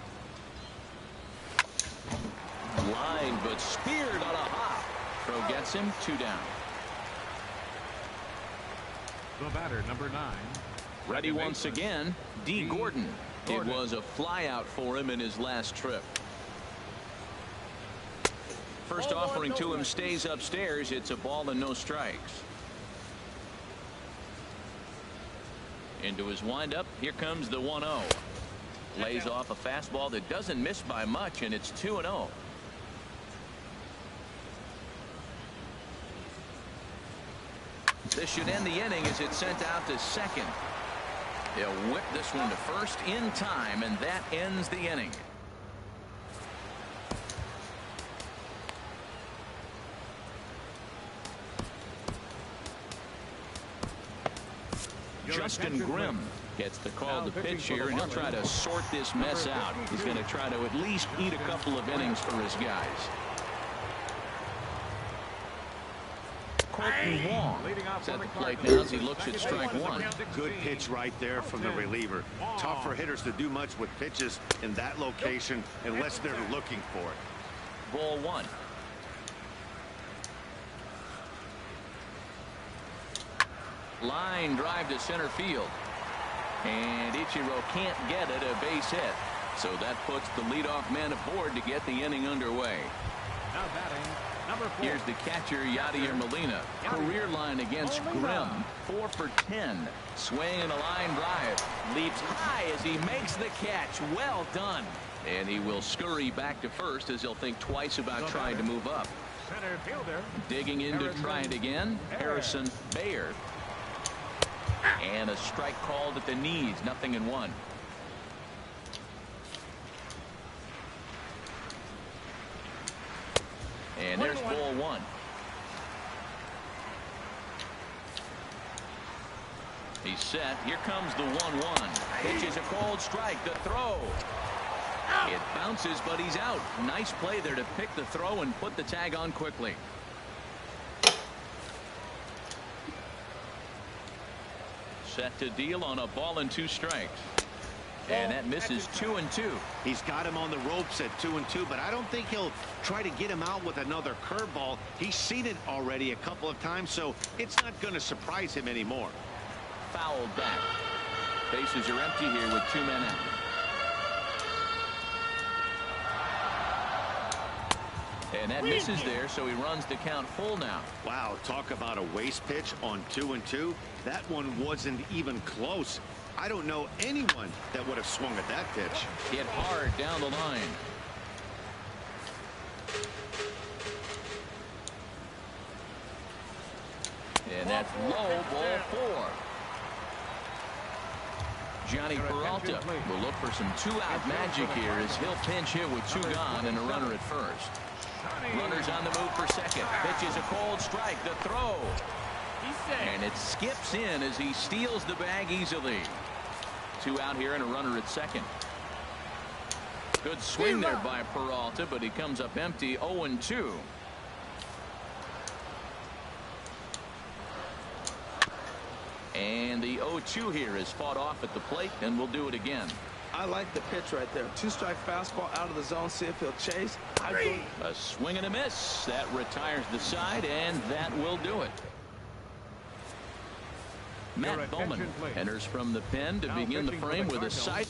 Line, but speared on a hop. Throw gets him. 2 down. The batter, number 9. Ready once again, D. Gordon. It was a flyout for him in his last trip. First offering to him stays upstairs. It's a ball and no strikes. Into his windup. Here comes the 1-0. Lays off a fastball that doesn't miss by much, and it's 2-0. This should end the inning as it's sent out to second. They'll whip this one to first in time, and that ends the inning. Justin Grimm gets the call to pitch here, and he'll try to sort this mess out. He's going to try to at least eat a couple of innings for his guys. Colton Wong is at the plate now as he looks at strike 1. Good pitch right there from the reliever. Tough for hitters to do much with pitches in that location unless they're looking for it. Ball 1. Line drive to center field. And Ichiro can't get it, a base hit. So that puts the leadoff man aboard to get the inning underway. Now batting, number 4. Here's the catcher, Yadier Molina. Career line against Grimm. 4 for 10. Swing and a line drive. Leaps high as he makes the catch. Well done. And he will scurry back to first as he'll think twice about trying to move up. Center fielder. Digging in to try it again. Harrison Bayer. And a strike called at the knees. 0-1. And there's ball 1. He's set. Here comes the 1-1. Pitch is a cold strike. The throw. It bounces, but he's out. Nice play there to pick the throw and put the tag on quickly. Set to deal on a ball and 2 strikes. And that misses 2-2. He's got him on the ropes at 2-2, but I don't think he'll try to get him out with another curveball. He's seen it already a couple of times, so it's not going to surprise him anymore. Fouled back. Bases are empty here with 2 men out. And that misses there, so he runs the count full now. Wow, talk about a waste pitch on 2-2. That one wasn't even close. I don't know anyone that would have swung at that pitch. Hit hard down the line. And that's low, ball 4. Johnny Peralta will look for some two-out magic here as he'll pinch hit with 2 gone and a runner at first. Runners on the move for second. Pitches a cold strike. The throw. And it skips in as he steals the bag easily. 2 out here and a runner at second. Good swing there by Peralta, but he comes up empty. 0-2. And the 0-2 here is fought off at the plate, and we'll do it again. I like the pitch right there. 2-strike fastball out of the zone. See if he'll chase. A swing and a miss. That retires the side, and that will do it. Matt Bowman enters from the pen to begin the frame with a side.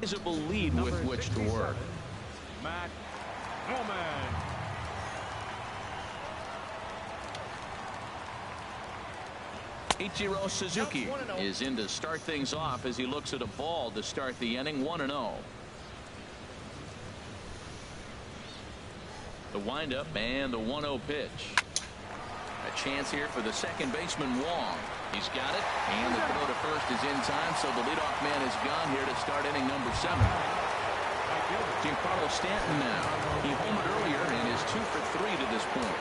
Sizable lead with which to work. Matt Bowman. Ichiro Suzuki is in to start things off as he looks at a ball to start the inning. 1-0. The windup and the 1-0 pitch. A chance here for the second baseman Wong. He's got it, and the throw to first is in time, so the leadoff man is gone here to start inning number 7. Giancarlo Stanton now. He homered earlier and is 2 for 3 to this point.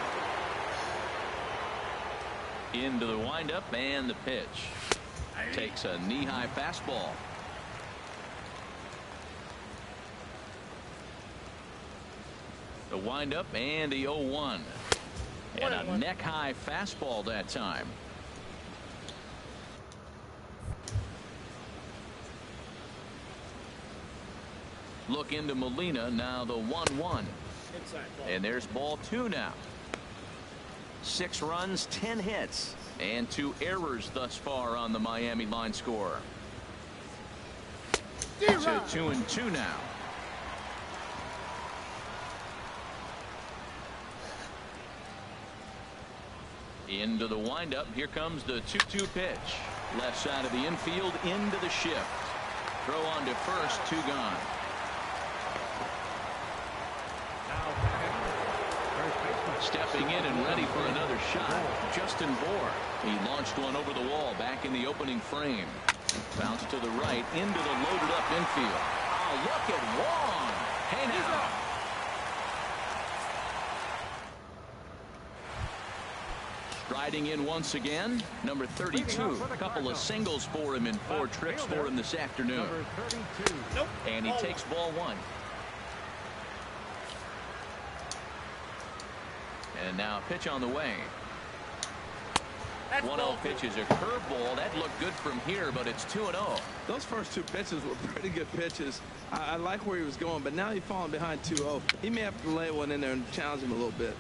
Into the windup and the pitch. Takes a knee-high fastball. The windup and the 0-1. And a neck-high fastball that time. Look into Molina now. The 1-1. And there's ball 2 now. 6 runs, 10 hits, and 2 errors thus far on the Miami line score. To 2-2 now. Into the windup. Here comes the 2-2 pitch. Left side of the infield into the shift. Throw on to first. 2 gone. Stepping in and ready for another shot, Justin Bour. He launched one over the wall back in the opening frame. Bounce to the right into the loaded up infield. Oh, look at Wong. Hey now. Striding in once again, number 32. A couple of singles for him in 4 trips for him this afternoon. And he takes ball 1. And now pitch on the way. 1-0 pitch is a curveball. That looked good from here, but it's 2-0. Those first 2 pitches were pretty good pitches. I like where he was going, but now he's falling behind 2-0. He may have to lay one in there and challenge him a little bit.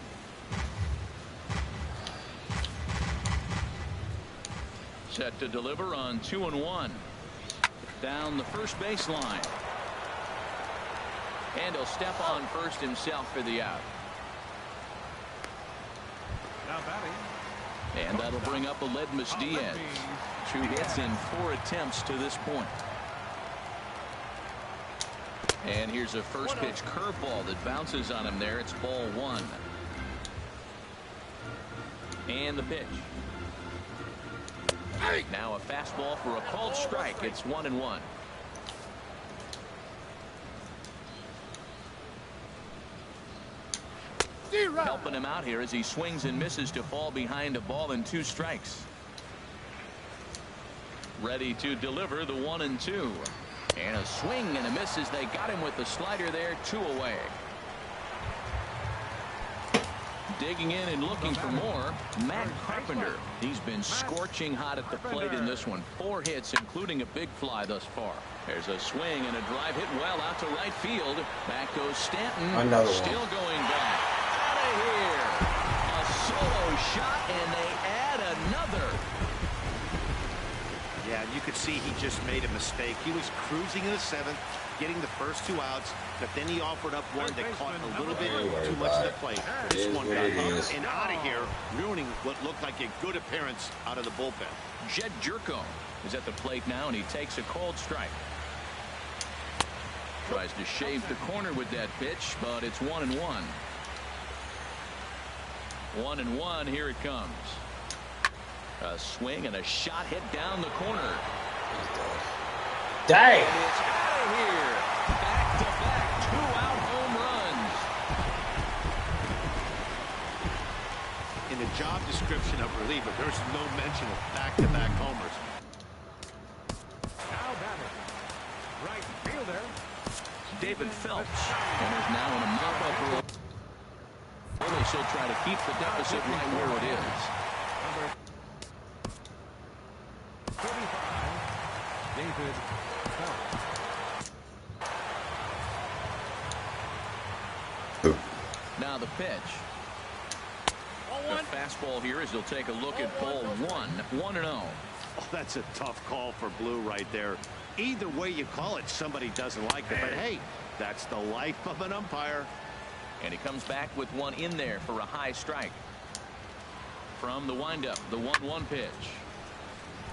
Set to deliver on 2-1. Down the first baseline. And he'll step on first himself for the out. And that'll bring up Aledmus Diaz. 2 hits in 4 attempts to this point. And here's a first pitch curveball that bounces on him there. It's ball 1. And the pitch. Now a fastball for a called strike. It's 1-1. Helping him out here as he swings and misses to fall behind a ball and 2 strikes. Ready to deliver the 1-2. And a swing and a miss as they got him with the slider there. 2 away. Digging in and looking for more, Matt Carpenter. He's been scorching hot at the plate in this one. 4 hits, including a big fly thus far. There's a swing and a drive hit well out to right field. Back goes Stanton. Another one. Still going back. Out of here. A solo shot, and they add another. Yeah, you could see he just made a mistake. He was cruising in the 7th, getting the first 2 outs, but then he offered up one that caught a little bit too much of the plate. This one got up and out of here, ruining what looked like a good appearance out of the bullpen. Jed Jerko is at the plate now, and he takes a called strike. Tries to shave the corner with that pitch, but it's 1-1. 1-1, here it comes. A swing and a shot hit down the corner. Dang! And it's out of here. Back-to-back 2-out home runs. In the job description of reliever, there's no mention of back-to-back homers. Now batting. Right fielder. David Phelps. And is now in a mop-up role. They still try to keep the deficit right where it is. Number 35, David Phelps. Now the pitch. The fastball here as he'll take a look at ball 1. 1-0. Oh, that's a tough call for Blue right there. Either way you call it, somebody doesn't like it. But hey, that's the life of an umpire. And he comes back with one in there for a high strike. From the windup, the 1-1 pitch.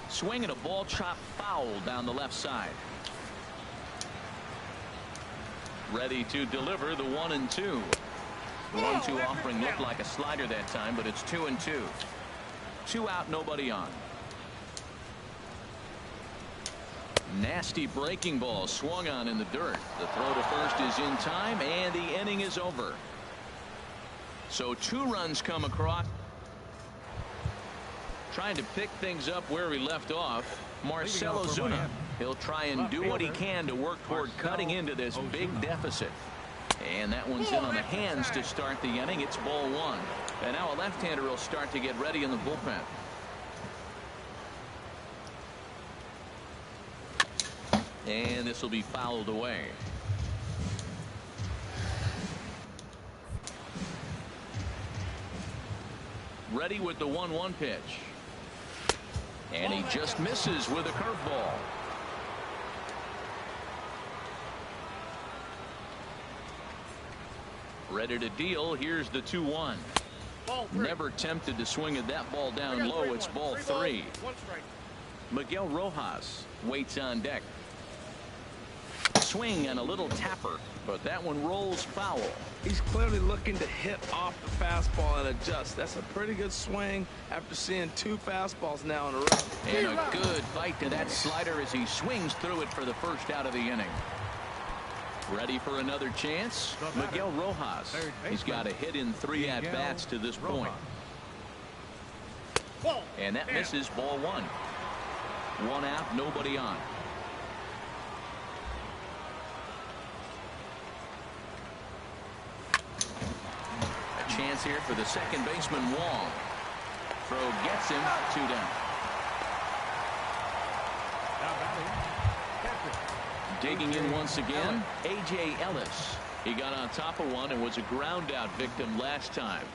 Swing and a ball chopped foul down the left side. Ready to deliver the 1-2. The 1-2 offering looked like a slider that time, but it's 2-2. 2 out, nobody on. Nasty breaking ball swung on in the dirt. The throw to first is in time, and the inning is over. So 2 runs come across. Trying to pick things up where he left off, Marcell Ozuna. He'll try and do what he can to work toward cutting into this big deficit. And that one's in on the hands to start the inning. It's ball 1. And now a left-hander will start to get ready in the bullpen. And this will be fouled away. Ready with the 1-1 pitch. And he just misses with a curveball. Ready to deal. Here's the 2-1. Never tempted to swing at that ball down low. It's ball 3. Miguel Rojas waits on deck. Swing and a little tapper, but that one rolls foul. He's clearly looking to hit off the fastball and adjust. That's a pretty good swing after seeing 2 fastballs now in a row. And a good bite to that slider as he swings through it for the first out of the inning. Ready for another chance? Miguel Rojas. He's got a hit in 3 at-bats to this point. And that misses ball 1. 1 out, nobody on. Chance here for the second baseman, Wong. Throw gets him. 2 down. Digging in once again, A.J. Ellis. He got on top of one and was a ground out victim last time.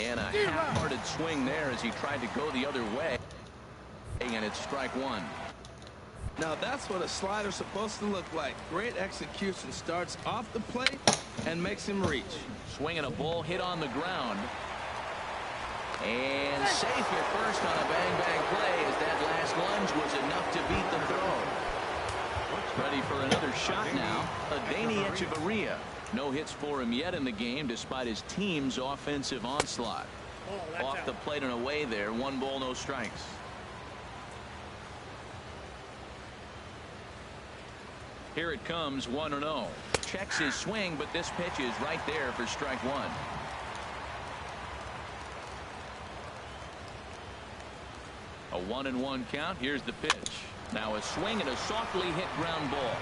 And a half-hearted swing there as he tried to go the other way. And it's strike 1. Now that's what a slider's supposed to look like. Great execution. Starts off the plate and makes him reach. Swinging a ball hit on the ground. And safe at first on a bang-bang play as that last lunge was enough to beat the throw. Ready for another shot now. Adeiny Echeverria. No hits for him yet in the game despite his team's offensive onslaught. Off the plate and away there. 1 ball, no strikes. Here it comes, 1-0. Checks his swing, but this pitch is right there for strike 1. A 1-1 count. Here's the pitch. Now a swing and a softly hit ground ball.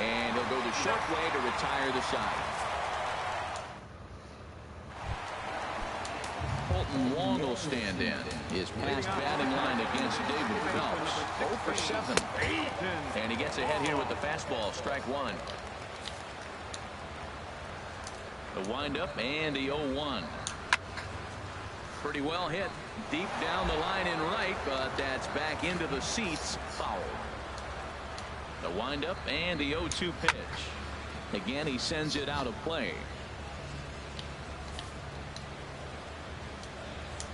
And he'll go the short way to retire the side. Colton Wong will stand in. His past batting line against David Phelps. 0 for 7. And he gets ahead here with the fastball. Strike 1. The windup and the 0-1. Pretty well hit. Deep down the line in right, but that's back into the seats. Foul. The windup and the 0-2 pitch. Again, he sends it out of play.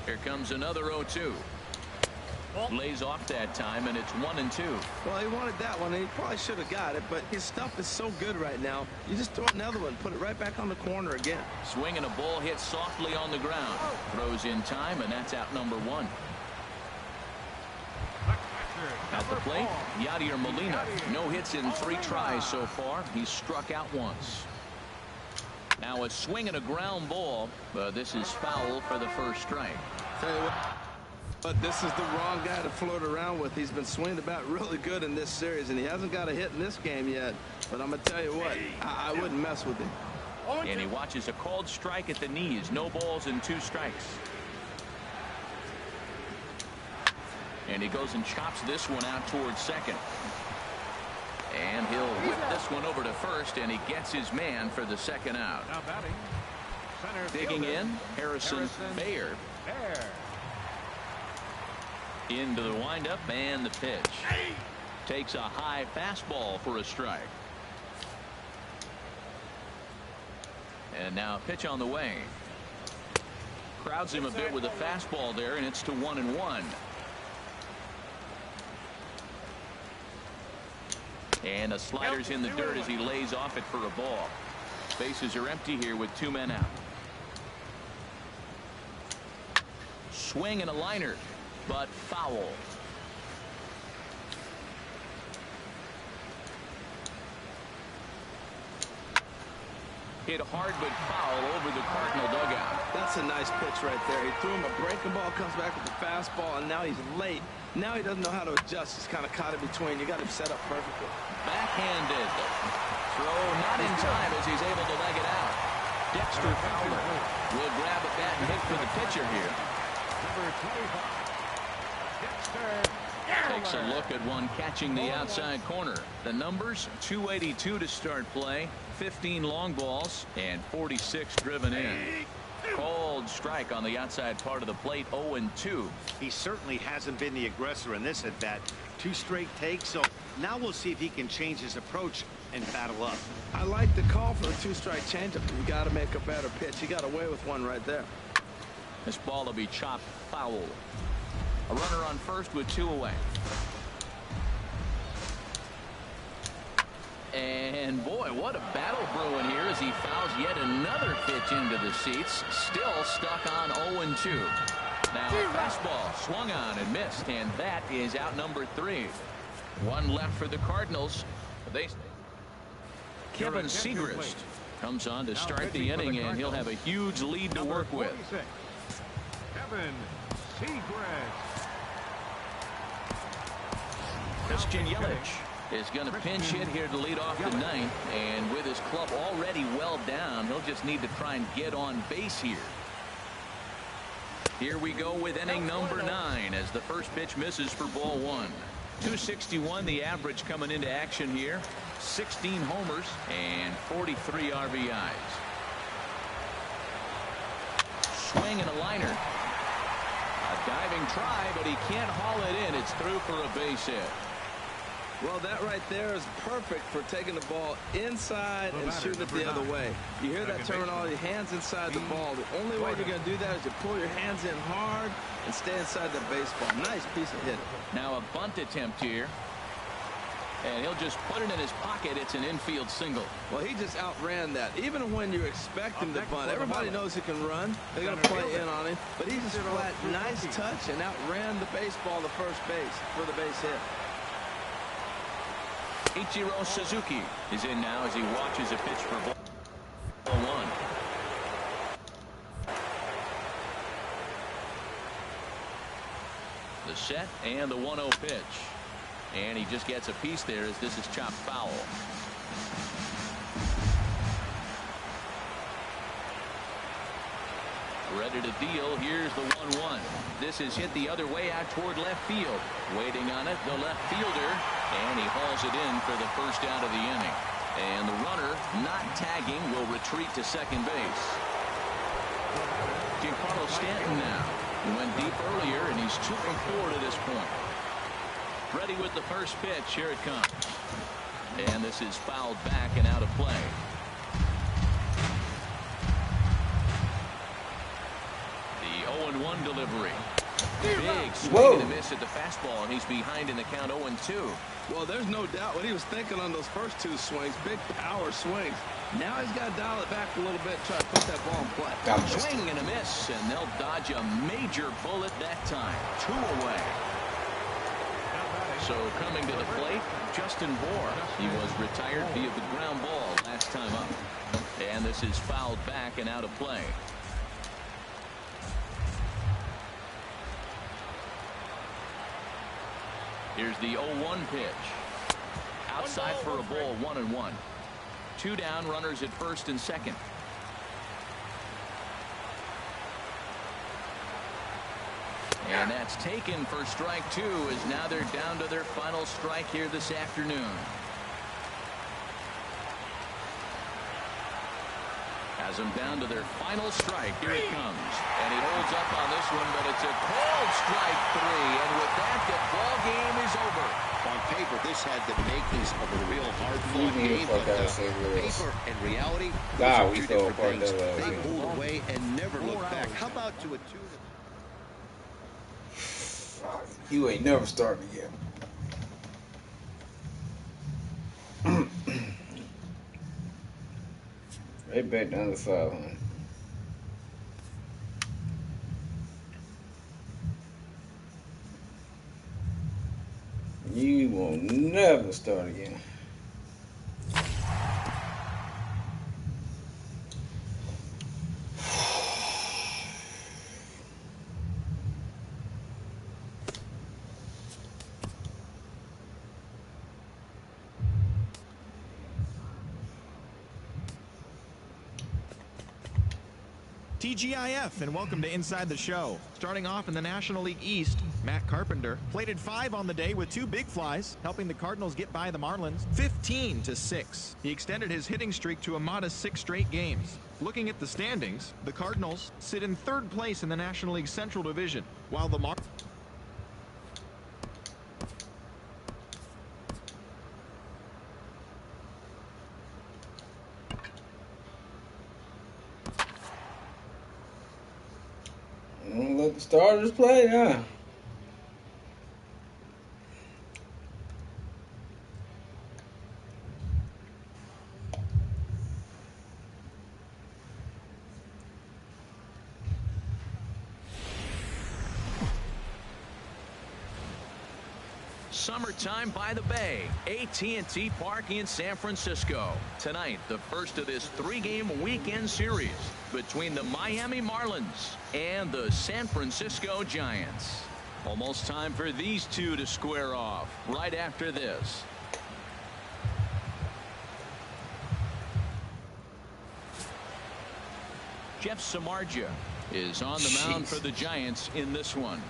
Here comes another 0-2. Lays off that time, and it's 1-2. Well, he wanted that one, and he probably should have got it, but his stuff is so good right now. You just throw another one, put it right back on the corner again. Swing and a ball hit softly on the ground. Throws in time, and that's out number 1. At the plate, Yadier Molina. No hits in 3 tries so far. He's struck out once. Now a swing and a ground ball, but this is foul for the first strike. Tell you what, but this is the wrong guy to float around with. He's been swinging the bat really good in this series, and he hasn't got a hit in this game yet. But I'm going to tell you what, I wouldn't mess with him. And he watches a called strike at the knees. No balls and 2 strikes. And he goes and chops this one out towards second. And he'll whip this one over to first, and he gets his man for the second out. Now batting, center Digging fielder, in, Harrison Baird. Into the windup and the pitch. Takes a high fastball for a strike. And now a pitch on the way. Crowds him a bit with a fastball there, and it's to 1-1. And a slider's in the dirt as he lays off it for a ball. Bases are empty here with 2 men out. Swing and a liner, but foul. Hit hard but foul over the Cardinal dugout. That's a nice pitch right there. He threw him a breaking ball, comes back with the fastball, and now he's late. Now he doesn't know how to adjust. He's kind of caught in between. You got him set up perfectly. Backhanded. Throw not in time as he's able to leg it out. Dexter Fowler will grab a bat and hit for the pitcher here. Number 25, Dexter. Takes a look at one catching the outside corner. The numbers: 282 to start play, 15 long balls, and 46 driven in. Called strike on the outside part of the plate. 0-2. He certainly hasn't been the aggressor in this at bat. 2 straight takes, so now we'll see if he can change his approach and battle up. I like the call for the 2-strike changeup. You got to make a better pitch. He got away with one right there. This ball will be chopped foul. A runner on first with 2 away. And boy, what a battle brewing here as he fouls yet another pitch into the seats. Still stuck on 0-2. Now a fastball swung on and missed, and that is out number 3. 1 left for the Cardinals. Kevin Segrist comes on to start the inning, and he'll have a huge lead to work with. Kevin Segrist. Christian Yelich is going to pinch hit here to lead off the 9th, and with his club already well down, he'll just need to try and get on base here. Here we go with inning number 9 as the first pitch misses for ball 1. 261 the average coming into action here. 16 homers and 43 RBIs. Swing and a liner. A diving try, but he can't haul it in. It's through for a base hit. Well, that right there is perfect for taking the ball inside and shooting it the other way. You hear that terminology, hands inside the ball. The only way you're going to do that is to pull your hands in hard and stay inside the baseball. Nice piece of hitting. Now a bunt attempt here. And he'll just put it in his pocket. It's an infield single. Well, he just outran that. Even when you expect him to bunt, everybody knows he can run. They're going to play in on him. But he just flat, nice touch, and outran the baseball to first base for the base hit. Ichiro Suzuki is in now as he watches a pitch for ball one. The set and the 1-0 pitch. And he just gets a piece there as this is chopped foul. Ready to deal. Here's the 1-1. This is hit the other way out toward left field. Waiting on it, the left fielder. And he hauls it in for the first out of the inning. And the runner, not tagging, will retreat to second base. Giancarlo Stanton now. He went deep earlier, and he's 2 for 4 to this point. Ready with the first pitch. Here it comes. And this is fouled back and out of play. The 0-1 delivery. Big swing and a miss at the fastball, and he's behind in the count 0-2. Well, there's no doubt what he was thinking on those first 2 swings. Big power swings. Now he's got to dial it back a little bit, try to put that ball in play. Swing and a miss, and they'll dodge a major bullet that time. 2 away. So coming to the plate, Justin Bohr. He was retired via the ground ball last time up. And this is fouled back and out of play. Here's the 0-1 pitch. Outside for a ball, 1-1. 2 down, runners at first and second. And that's taken for strike 2 as now they're down to their final strike here this afternoon. Has them down to their final strike. Here it comes. And he holds up on this one, but it's a cold strike 3. And with that, the ball game is over. On paper, this had the makings of a real hard-fought game, but paper and reality, we fell apart. They pulled away and never looked back. How about to a 2? You ain't never starting again. They bet down to 500. You will never start again. TGIF, and welcome to Inside the Show. Starting off in the National League East, Matt Carpenter plated 5 on the day with 2 big flies, helping the Cardinals get by the Marlins 15-6. He extended his hitting streak to a modest 6 straight games. Looking at the standings, the Cardinals sit in 3rd place in the National League Central Division, while the Marlins let the starters play, huh? Summertime by the Bay, AT&T Park in San Francisco. Tonight, the first of this 3-game weekend series between the Miami Marlins and the San Francisco Giants. Almost time for these two to square off right after this. Jeff Samardzija is on the mound for the Giants in this one.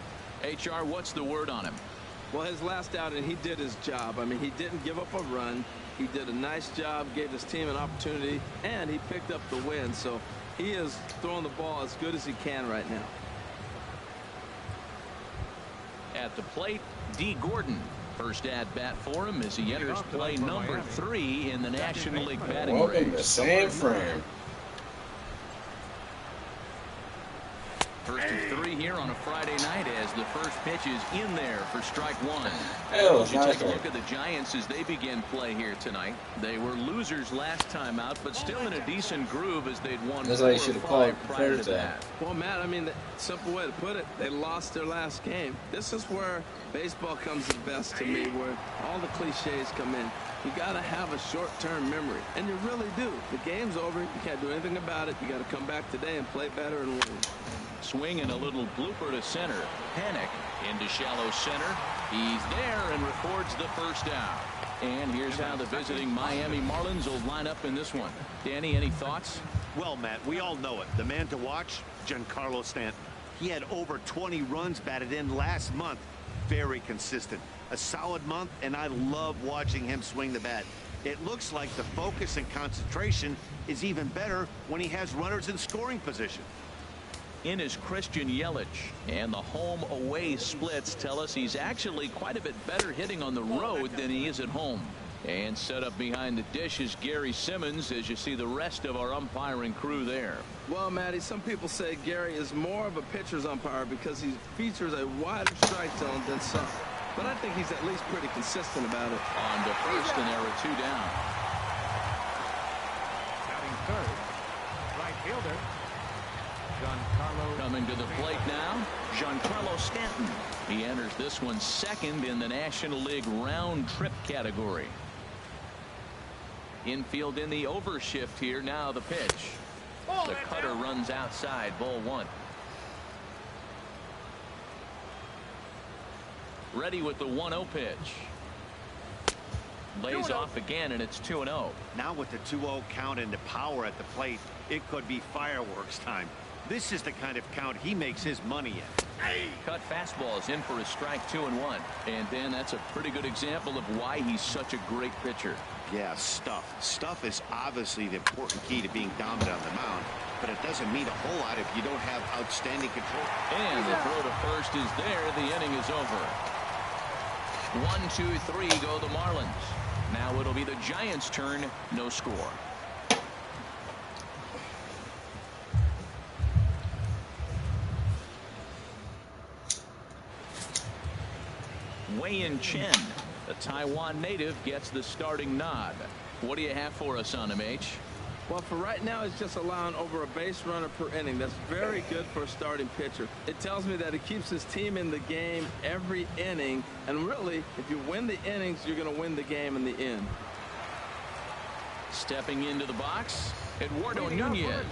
HR, what's the word on him? Well, his last outing, he did his job. I mean, he didn't give up a run. He did a nice job, gave his team an opportunity, and he picked up the win. So he is throwing the ball as good as he can right now. At the plate, D. Gordon. First at bat for him as he enters play number 3 in the National League batting race. Welcome to San Fran. First of 3 here on a Friday night as the first pitch is in there for strike one. Oh, you take a look at the Giants as they begin play here tonight. They were losers last time out, but still in a decent groove as they'd won 4 or 5 prior to that. Well, Matt, I mean, the simple way to put it, they lost their last game. This is where baseball comes the best to me, where all the cliches come in. You got to have a short-term memory, and you really do. The game's over. You can't do anything about it. You got to come back today and play better and win. Swing and a little blooper to center. Panic into shallow center. He's there and records the first out. And here's how the visiting Miami Marlins will line up in this one. Danny, any thoughts? Well, Matt, we all know it. The man to watch, Giancarlo Stanton. He had over 20 runs batted in last month. Very consistent. A solid month, and I love watching him swing the bat. It looks like the focus and concentration is even better when he has runners in scoring position. In is Christian Yelich, and the home-away splits tell us he's actually quite a bit better hitting on the road than he is at home. And set up behind the dish is Gary Simmons as you see the rest of our umpiring crew there. Well, Matty, some people say Gary is more of a pitcher's umpire because he features a wider strike zone than some. But I think he's at least pretty consistent about it. On to first, and there are 2 down. Batting third, right fielder, Giancarlo. Coming to the plate now, Giancarlo Stanton. He enters this one second in the National League round trip category. Infield in the overshift here. Now the pitch. The cutter runs outside. Ball 1. Ready with the 1-0 pitch. Lays off again, and it's 2-0. Now with the 2-0 count and the power at the plate, it could be fireworks time. This is the kind of count he makes his money in. Cut fastballs in for a strike, 2-1. And then that's a pretty good example of why he's such a great pitcher. Yeah, stuff. Stuff is obviously the important key to being dominant on the mound, but it doesn't mean a whole lot if you don't have outstanding control. And the throw to first is there. The inning is over. 1, 2, 3 go the Marlins. Now it'll be the Giants' turn. No score. Wei-Yin Chen, a Taiwan native, gets the starting nod. What do you have for us on him, H? Well, for right now, it's just allowing over a base runner per inning. That's very good for a starting pitcher. It tells me that he keeps his team in the game every inning. And really, if you win the innings, you're going to win the game in the end. Stepping into the box, Eduardo Nunez.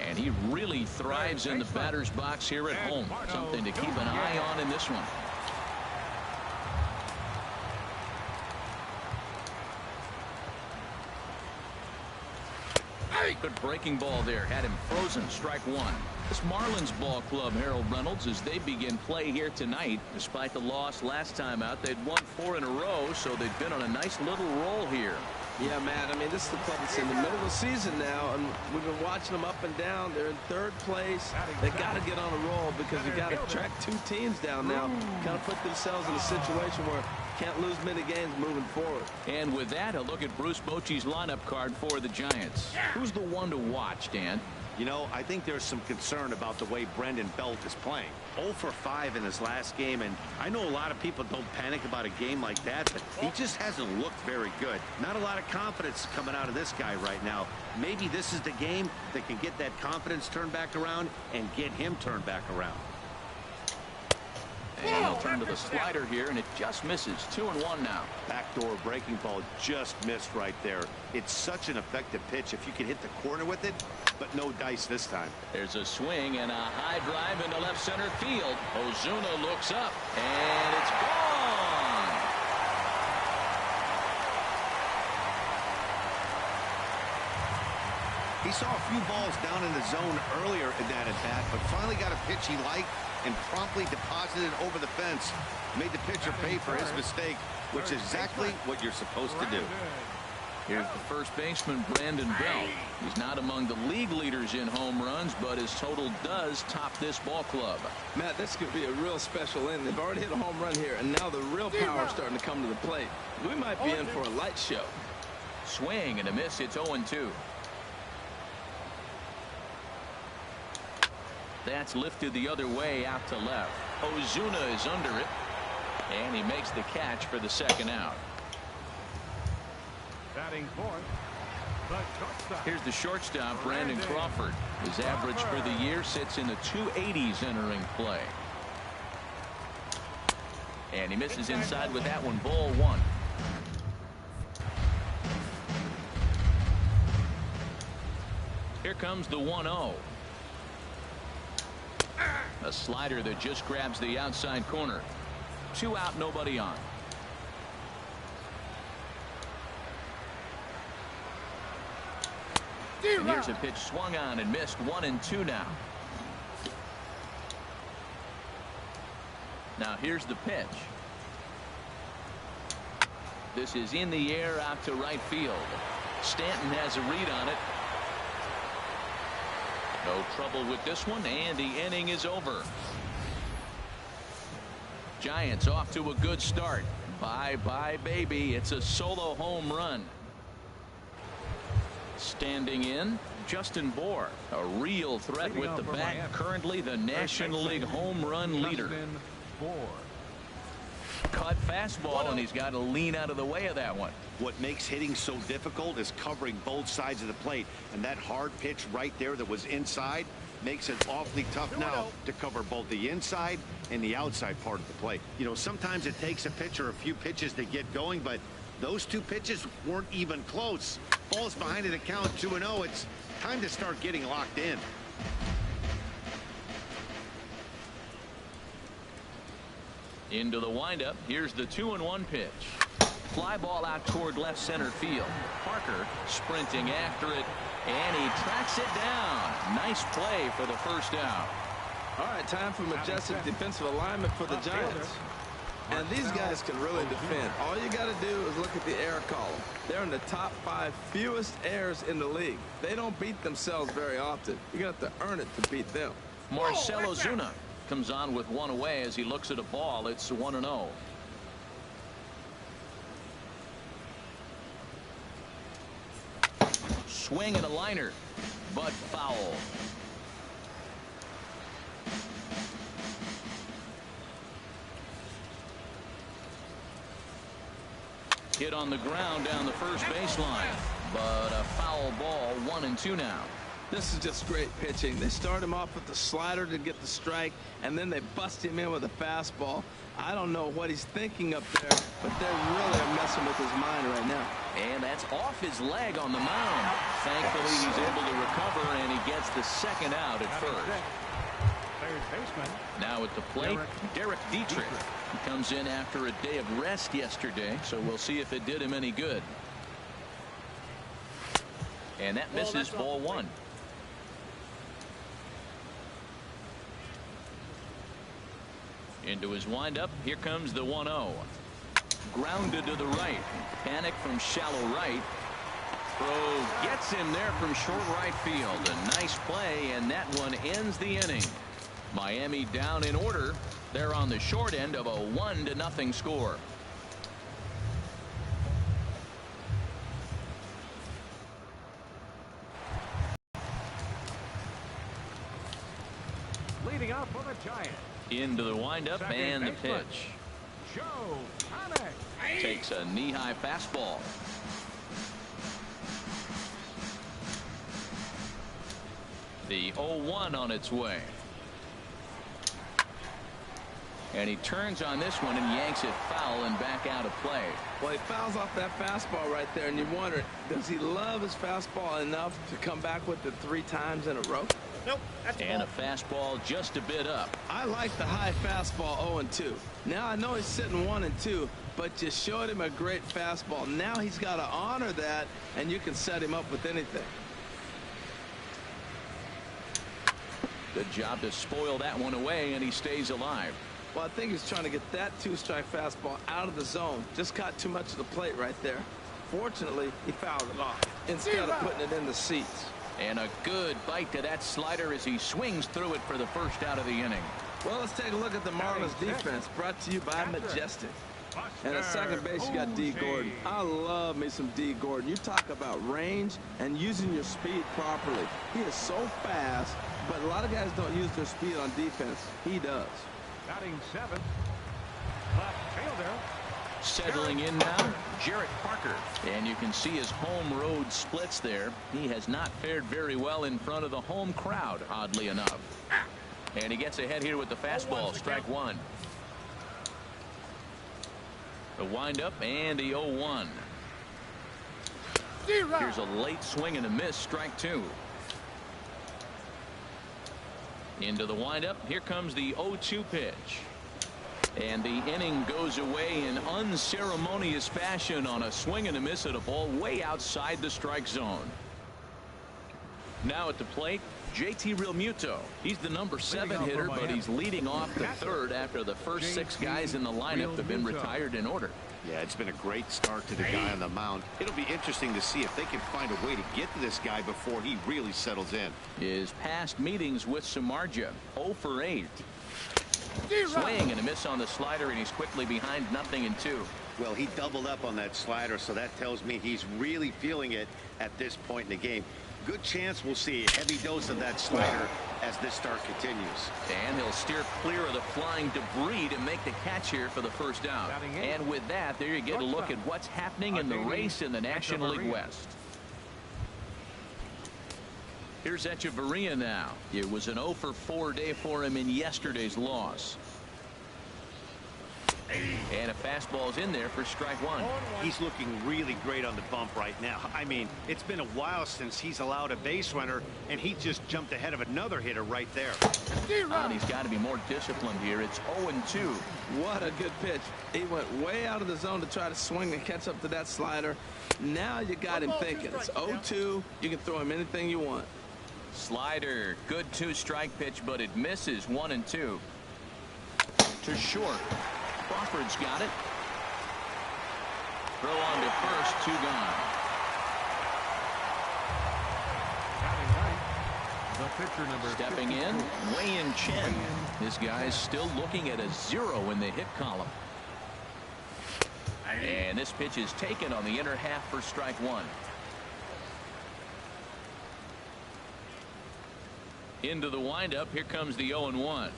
And he really thrives in the batter's box here at home. Something to keep an eye on in this one. Good breaking ball there. Had him frozen. Strike 1. This Marlins ball club, Harold Reynolds, as they begin play here tonight. Despite the loss last time out, they'd won 4 in a row, so they've been on a nice little roll here. Yeah, man. I mean, this is the club that's in the middle of the season now, and we've been watching them up and down. They're in 3rd place. They got to get on a roll because you got to track 2 teams down now. Kind of put themselves in a situation where can't lose many games moving forward. And with that, a look at Bruce Bochy's lineup card for the Giants. Who's the one to watch, Dan? You know, I think there's some concern about the way Brendan Belt is playing. 0 for 5 in his last game, and I know a lot of people don't panic about a game like that, but he just hasn't looked very good. Not a lot of confidence coming out of this guy right now. Maybe this is the game that can get that confidence turned back around and get him turned back around. And he'll turn to the slider here, and it just misses. 2-1 now. Backdoor breaking ball just missed right there. It's such an effective pitch if you can hit the corner with it, but no dice this time. There's a swing and a high drive into left center field. Ozuna looks up, and it's gone. He saw a few balls down in the zone earlier in that at bat, but finally got a pitch he liked and promptly deposited over the fence. Made the pitcher pay for his mistake, which is exactly what you're supposed to do. Here's the first baseman, Brandon Belt. He's not among the league leaders in home runs, but his total does top this ball club. Matt, this could be a real special inning. They've already hit a home run here, and now the real power is starting to come to the plate. We might be in for a light show. Swing and a miss. It's 0-2. That's lifted the other way out to left. Ozuna is under it, and he makes the catch for the second out. Batting fourth, the shortstop. Here's the shortstop, Brandon Crawford. His average for the year sits in the 280s entering play. And he misses inside with that one. Ball one. Here comes the 1-0. A slider that just grabs the outside corner. 2 out, nobody on. And here's a pitch swung on and missed. 1-2 now. Now here's the pitch. This is in the air out to right field. Stanton has a read on it. No trouble with this one, and the inning is over. Giants off to a good start. Bye-bye, baby. It's a solo home run. Standing in, Justin Bour, a real threat with the bat, currently the National League home run leader. Cut fastball, and he's got to lean out of the way of that one. What makes hitting so difficult is covering both sides of the plate, and that hard pitch right there that was inside makes it awfully tough now to cover both the inside and the outside part of the plate. You know, sometimes it takes a pitcher a few pitches to get going, but those 2 pitches weren't even close. Ball's behind in the count, 2-0. It's time to start getting locked in. Into the windup. Here's the 2-1 pitch. Fly ball out toward left center field. Parker sprinting after it, and he tracks it down. Nice play for the first out. All right, time for majestic defensive alignment for the Giants. And these guys can really defend. All you got to do is look at the error column. They're in the top 5 fewest errors in the league. They don't beat themselves very often. You're going to have to earn it to beat them. Marcell Ozuna comes on with 1 away as he looks at a ball. It's 1-0. Swing and a liner, but foul. Hit on the ground down the first baseline, but a foul ball. 1-2 now. This is just great pitching. They start him off with the slider to get the strike, and then they bust him in with a fastball. I don't know what he's thinking up there, but they're really messing with his mind right now. And that's off his leg on the mound. Thankfully, he's able to recover, and he gets the second out at first. Now at the plate, Derek Dietrich. He comes in after a day of rest yesterday, so we'll see if it did him any good. And that misses. Ball one. Into his windup. Here comes the 1-0. Grounded to the right. Panic from shallow right. Throw gets him there from short right field. A nice play, and that one ends the inning. Miami down in order. They're on the short end of a 1-0 score. Leading up for the Giants. Into the windup and the pitch. Takes a knee-high fastball. The 0-1 on its way. And he turns on this one and yanks it foul and back out of play. Well, he fouls off that fastball right there, and you wonder, does he love his fastball enough to come back with it 3 times in a row? Nope. That's and a fastball just a bit up. I like the high fastball 0-2. Now I know he's sitting 1-2, but you showed him a great fastball. Now he's got to honor that, and you can set him up with anything. Good job to spoil that one away, and he stays alive. Well, I think he's trying to get that 2-strike fastball out of the zone. Just caught too much of the plate right there. Fortunately, he fouled it off instead of putting it in the seats. And a good bite to that slider as he swings through it for the first out of the inning. Well, let's take a look at the Marlins defense, brought to you by Majestic. And at second base, you got D. Gordon. I love me some D. Gordon. You talk about range and using your speed properly. He is so fast, but a lot of guys don't use their speed on defense. He does. Batting seventh, left fielder. Settling in now, Jarrett Parker. And you can see his home road splits there. He has not fared very well in front of the home crowd, oddly enough. And he gets ahead here with the fastball, strike one. The windup and the 0-1. Here's a late swing and a miss, strike two. Into the windup, here comes the 0-2 pitch. And the inning goes away in unceremonious fashion on a swing and a miss at a ball way outside the strike zone. Now at the plate, JT Realmuto. He's the number 7 hitter, but he's leading off the third after the first 6 guys in the lineup have been retired in order. Yeah, it's been a great start to the guy on the mound. It'll be interesting to see if they can find a way to get to this guy before he really settles in. His past meetings with Samardzija, 0 for 8. Swing and a miss on the slider, and he's quickly behind 0-2. Well, he doubled up on that slider, so that tells me he's really feeling it at this point in the game. Good chance we'll see a heavy dose of that slider as this start continues. And he'll steer clear of the flying debris to make the catch here for the first out. And with that, there you get a look at what's happening in the race in the National League West. Here's Echeverria now. It was an 0 for 4 day for him in yesterday's loss. And a fastball's in there for strike one. He's looking really great on the bump right now. I mean, it's been a while since he's allowed a base runner, and he just jumped ahead of another hitter right there. And he's got to be more disciplined here. It's 0-2. What a good pitch. He went way out of the zone to try to swing and catch up to that slider. Now you got him thinking. It's 0-2. You can throw him anything you want. Slider, good 2-strike pitch, but it misses 1-2. To short. Crawford's got it. Throw on to first, 2 gone. Stepping in, Wei-Yin Chen. This guy's still looking at a 0 in the hit column. And this pitch is taken on the inner half for strike one. Into the windup, here comes the 0-1.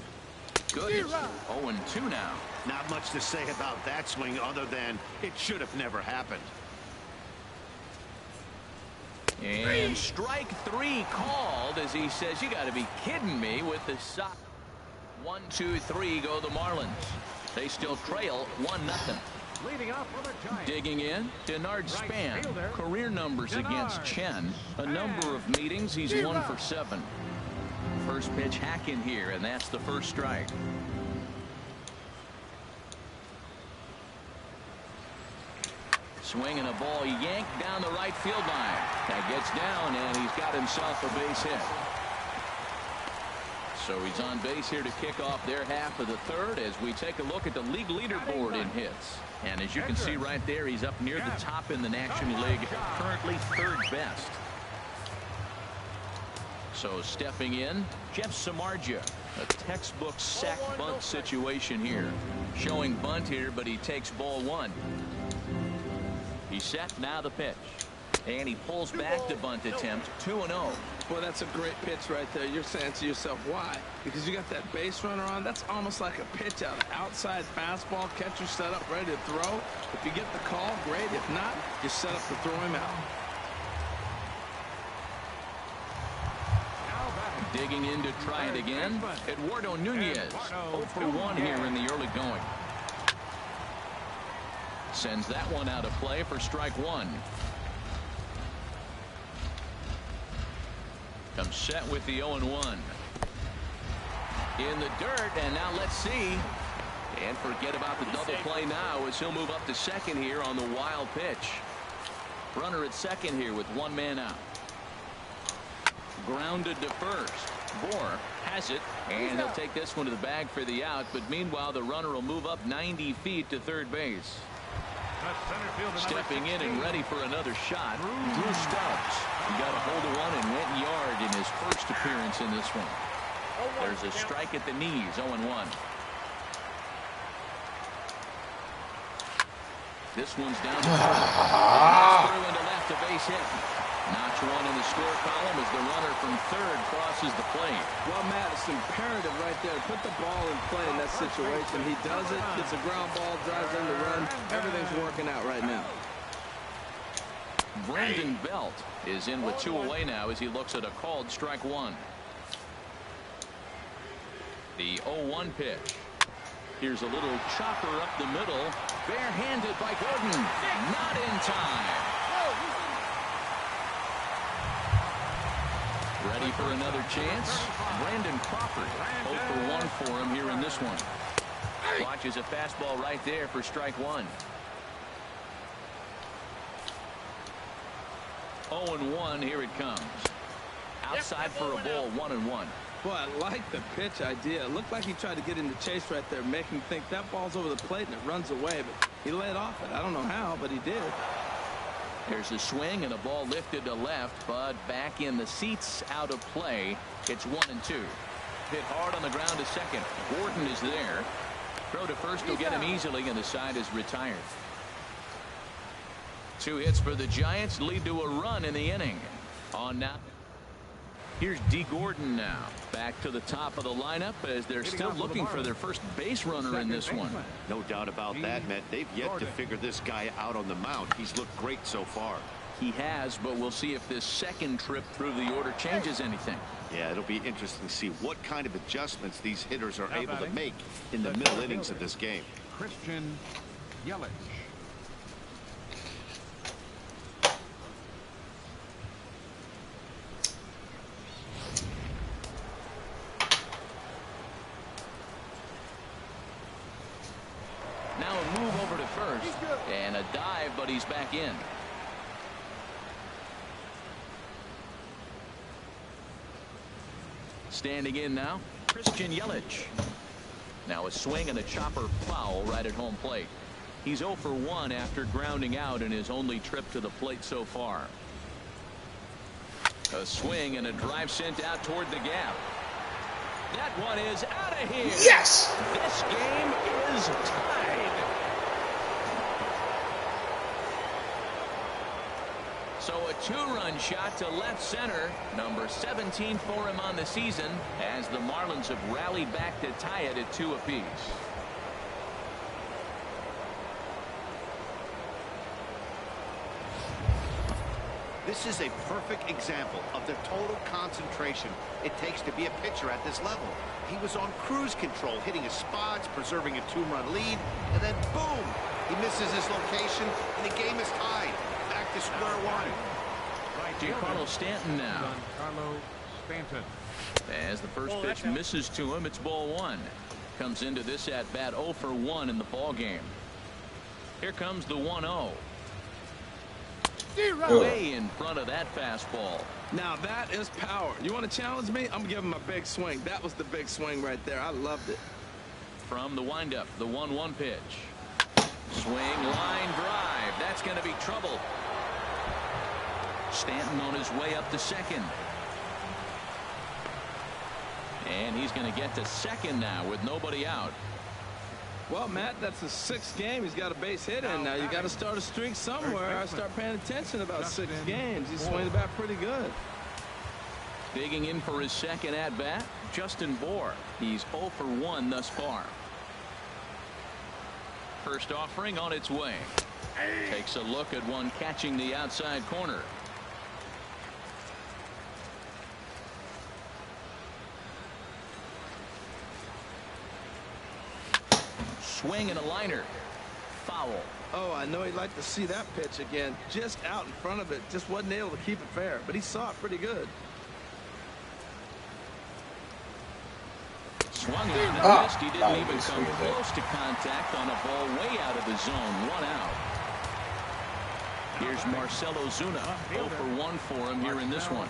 Good. 0-2 now. Not much to say about that swing other than it should have never happened. And strike 3 called as he says, you got to be kidding me with the sock. 1, 2, 3 go the Marlins. They still trail 1-0. Digging in, Denard Span. Career numbers against Chen. A number of meetings. He's 1 for 7. First pitch hack in here, and that's the first strike. Swinging a ball yanked down the right field line. That gets down, and he's got himself a base hit. So he's on base here to kick off their half of the third as we take a look at the league leaderboard in hits. And as you can see right there, he's up near the top in the National League, currently 3rd best. So stepping in, Jeff Samardzija. A textbook sack bunt situation here. Showing bunt here, but he takes ball 1. He's set, now the pitch. And he pulls back the bunt attempt, 2-0. Well, that's a great pitch right there. You're saying to yourself, why? Because you got that base runner on. That's almost like a pitch out. Outside fastball, catcher set up, ready to throw. If you get the call, great. If not, you set up to throw him out. Digging in to try it again, Eduardo Nunez. 0 for 1 here in the early going. Sends that one out of play for strike 1. Comes set with the 0-1. In the dirt, and now let's see. And forget about the double play now as he'll move up to second here on the wild pitch. Runner at second here with 1 man out. Grounded to first. Bohr has it, and he'll take this one to the bag for the out, but meanwhile the runner will move up 90 feet to third base. Stepping in and ready for another shot, Drew Stubbs. He got a hold of one and went yard in his first appearance in this one. There's a strike at the knees, 0-1. This one's down to third. Through into left, a base hit. Notch one in the score column as the runner from third crosses the plate. Well, Matt, it's imperative right there. Put the ball in play in that situation. He does it, gets a ground ball, drives in the run. Everything's working out right now. Brandon Belt is in with 2 away now as he looks at a called strike one. The 0-1 pitch. Here's a little chopper up the middle. Barehanded by Gordon. Not in time. Ready for another chance? Brandon Crawford. 0 for 1 for him here in this one. Watches a fastball right there for strike one. 0-1. Here it comes. Outside for a ball. 1-1. Boy, I like the pitch idea. It looked like he tried to get into chase right there, make him think that ball's over the plate and it runs away, but he laid off it. I don't know how, but he did. There's a swing and a ball lifted to left, but back in the seats, out of play. It's 1-2. Hit hard on the ground to second. Gordon is there. Throw to first will get him easily, and the side is retired. 2 hits for the Giants lead to a run in the inning. On now. Here's D. Gordon now. Back to the top of the lineup as they're still looking for their first base runner in this one. No doubt about that, Matt. They've yet to figure this guy out on the mound. He's looked great so far. He has, but we'll see if this second trip through the order changes anything. Yeah, it'll be interesting to see what kind of adjustments these hitters are able to make in the middle innings of this game. Christian Yelich. Now a move over to first and a dive, but he's back in. Standing in now, Christian Yelich. Now a swing and a chopper foul right at home plate. He's 0 for 1 after grounding out in his only trip to the plate so far. A swing and a drive sent out toward the gap. That one is out of here. Yes! This game is tied. So a 2-run shot to left center. Number 17 for him on the season as the Marlins have rallied back to tie it at 2 apiece. This is a perfect example of the total concentration it takes to be a pitcher at this level. He was on cruise control, hitting his spots, preserving a 2-run lead, and then boom, he misses his location, and the game is tied. Back to square one. Giancarlo Stanton now. Giancarlo Stanton. As the first pitch misses to him, it's ball 1. Comes into this at bat 0 for 1 in the ball game. Here comes the 1-0. Way in front of that fastball. Now that is power. You want to challenge me? I'm giving him a big swing. That was the big swing right there. I loved it. From the windup, the 1-1 pitch. Swing, line drive. That's going to be trouble. Stanton on his way up to second. And he's going to get to second now with nobody out. Well, Matt, that's the 6th game. He's got a base hit in now. You got to start a streak somewhere. I start paying attention about 6 games. He's swinging the bat pretty good. Digging in for his second at bat, Justin Bour. He's 0 for 1 thus far. First offering on its way. Takes a look at one catching the outside corner. Swing and a liner. Foul. Oh, I know he'd like to see that pitch again. Just out in front of it. Just wasn't able to keep it fair. But he saw it pretty good. Swung on and missed. He didn't even come close to contact on a ball way out of the zone. 1 out. Here's Marcell Ozuna. 0 for 1 for him here in this one.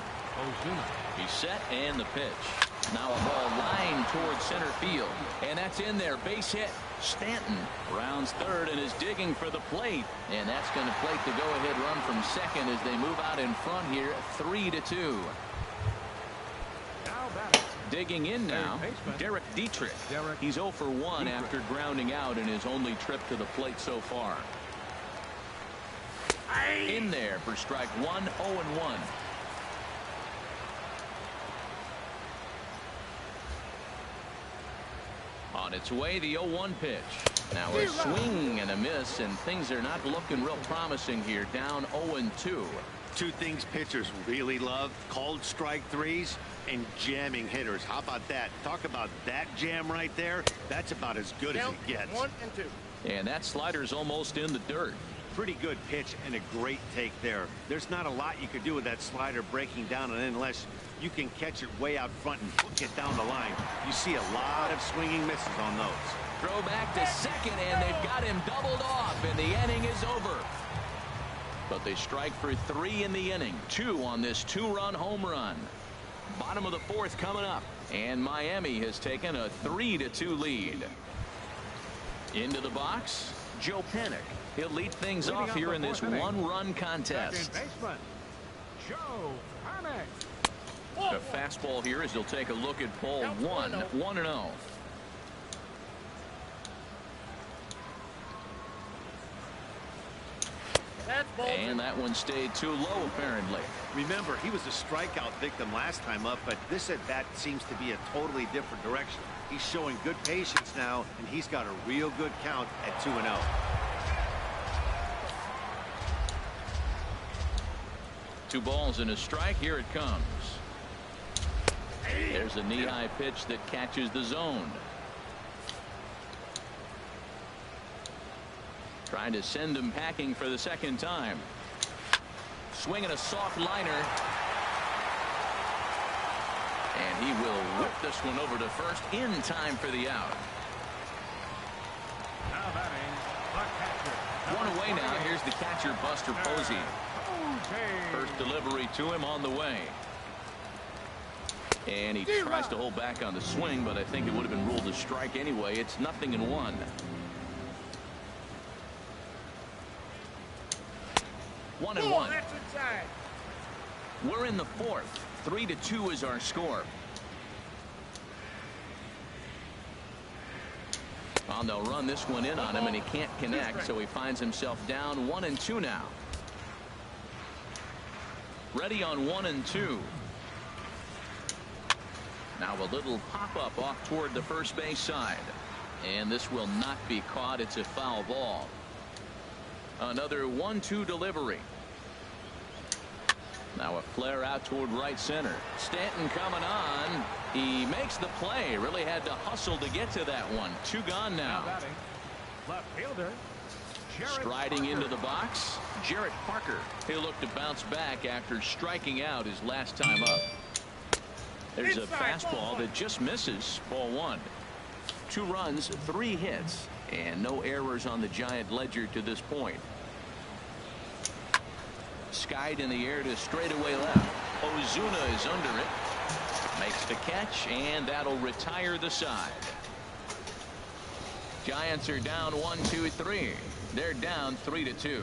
He's set and the pitch. Now a ball lined towards center field. And that's in there. Base hit. Stanton rounds third and is digging for the plate. And that's going to plate the go-ahead run from second as they move out in front here 3-2. Digging in now, Derek Dietrich. He's 0 for 1 after grounding out in his only trip to the plate so far. In there for strike one, 0-1. On its way, the 0-1 pitch. Now a swing and a miss, and things are not looking real promising here. Down 0-2. Two things pitchers really love: called strike threes and jamming hitters. How about that? Talk about that jam right there. That's about as good as it gets. 1 and 2. And that slider's almost in the dirt. Pretty good pitch and a great take there. There's not a lot you could do with that slider breaking down, and unless you can catch it way out front and hook it down the line, you see a lot of swinging misses on those. Throw back to second, and they've got him doubled off, and the inning is over. But they strike for 3 in the inning. 2 on this 2-run home run. Bottom of the 4th coming up, and Miami has taken a 3-2 lead. Into the box, Joe Panik. He'll lead things off here in this 1-run contest. Second baseman, Joe Panik. A fastball here as he'll take a look at ball 1, 1-0. And that one stayed too low, apparently. Remember, he was a strikeout victim last time up, but this at-bat seems to be a totally different direction. He's showing good patience now, and he's got a real good count at 2-0. 2 balls and a strike. Here it comes. There's a knee-high pitch that catches the zone. Trying to send him packing for the second time. Swinging a soft liner. And he will whip this one over to first in time for the out. Now batting, the catcher. One away now. Here's the catcher, Buster Posey. First delivery to him on the way. And he tries to hold back on the swing, but I think it would have been ruled a strike anyway. It's 0-1. 1-1. We're in the 4th. 3-2 is our score. And they'll run this one in on him, and he can't connect, so he finds himself down 1-2 now. Ready on 1-2. Now a little pop-up off toward the first base side. And this will not be caught. It's a foul ball. Another 1-2 delivery. Now a flare out toward right center. Stanton coming on. He makes the play. Really had to hustle to get to that one. 2 gone now. Left fielder, Striding into the box, Jarrett Parker. He'll look to bounce back after striking out his last time up. There's a fastball that just misses. Ball 1. 2 runs, 3 hits, and no errors on the Giant ledger to this point. Skied in the air to straightaway left. Ozuna is under it. Makes the catch, and that'll retire the side. Giants are down 1-2-3. They're down 3-2.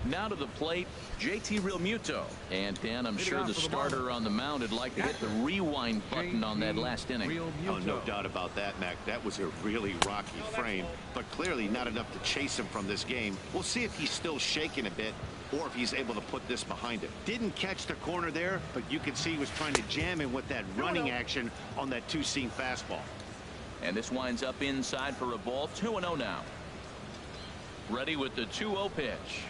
Now to the plate, JT Realmuto. And Dan, I'm sure the starter on the mound would like to hit the rewind button on that last inning. Oh, no doubt about that, Mac. That was a really rocky frame, but clearly not enough to chase him from this game. We'll see if he's still shaking a bit or if he's able to put this behind him. Didn't catch the corner there, but you can see he was trying to jam him with that running action on that 2-seam fastball. And this winds up inside for a ball. 2-0 now. Ready with the 2-0 pitch.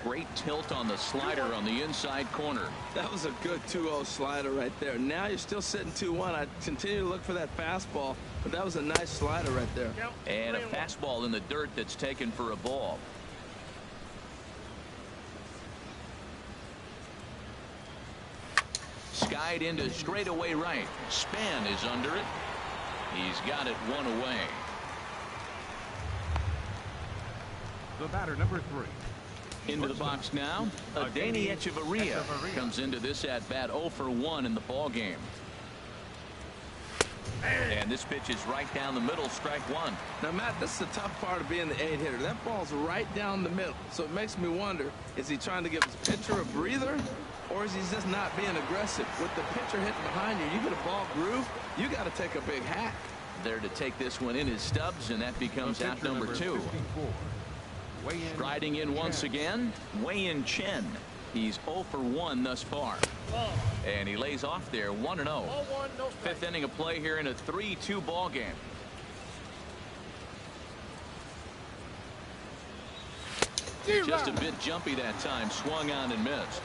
Great tilt on the slider on the inside corner. That was a good 2-0 slider right there. Now you're still sitting 2-1. I continue to look for that fastball, but that was a nice slider right there. And a fastball in the dirt that's taken for a ball. Skied into straightaway right. Span is under it. He's got it 1 away. The batter, number 3. Into the box now. Adeiny Echeverria comes into this at bat 0 for 1 in the ball game. And this pitch is right down the middle, strike 1. Now, Matt, this is the tough part of being the 8-hitter. That ball's right down the middle. So it makes me wonder, is he trying to give his pitcher a breather, or is he just not being aggressive? With the pitcher hitting behind you, you get a ball groove, you got to take a big hack. There to take this one in is Stubbs, and that becomes out number 2. Striding in once again, Wei-Yin Chen. He's 0 for 1 thus far. And he lays off there 1-0. Fifth inning of play here in a 3-2 ball game. Just a bit jumpy that time. Swung on and missed.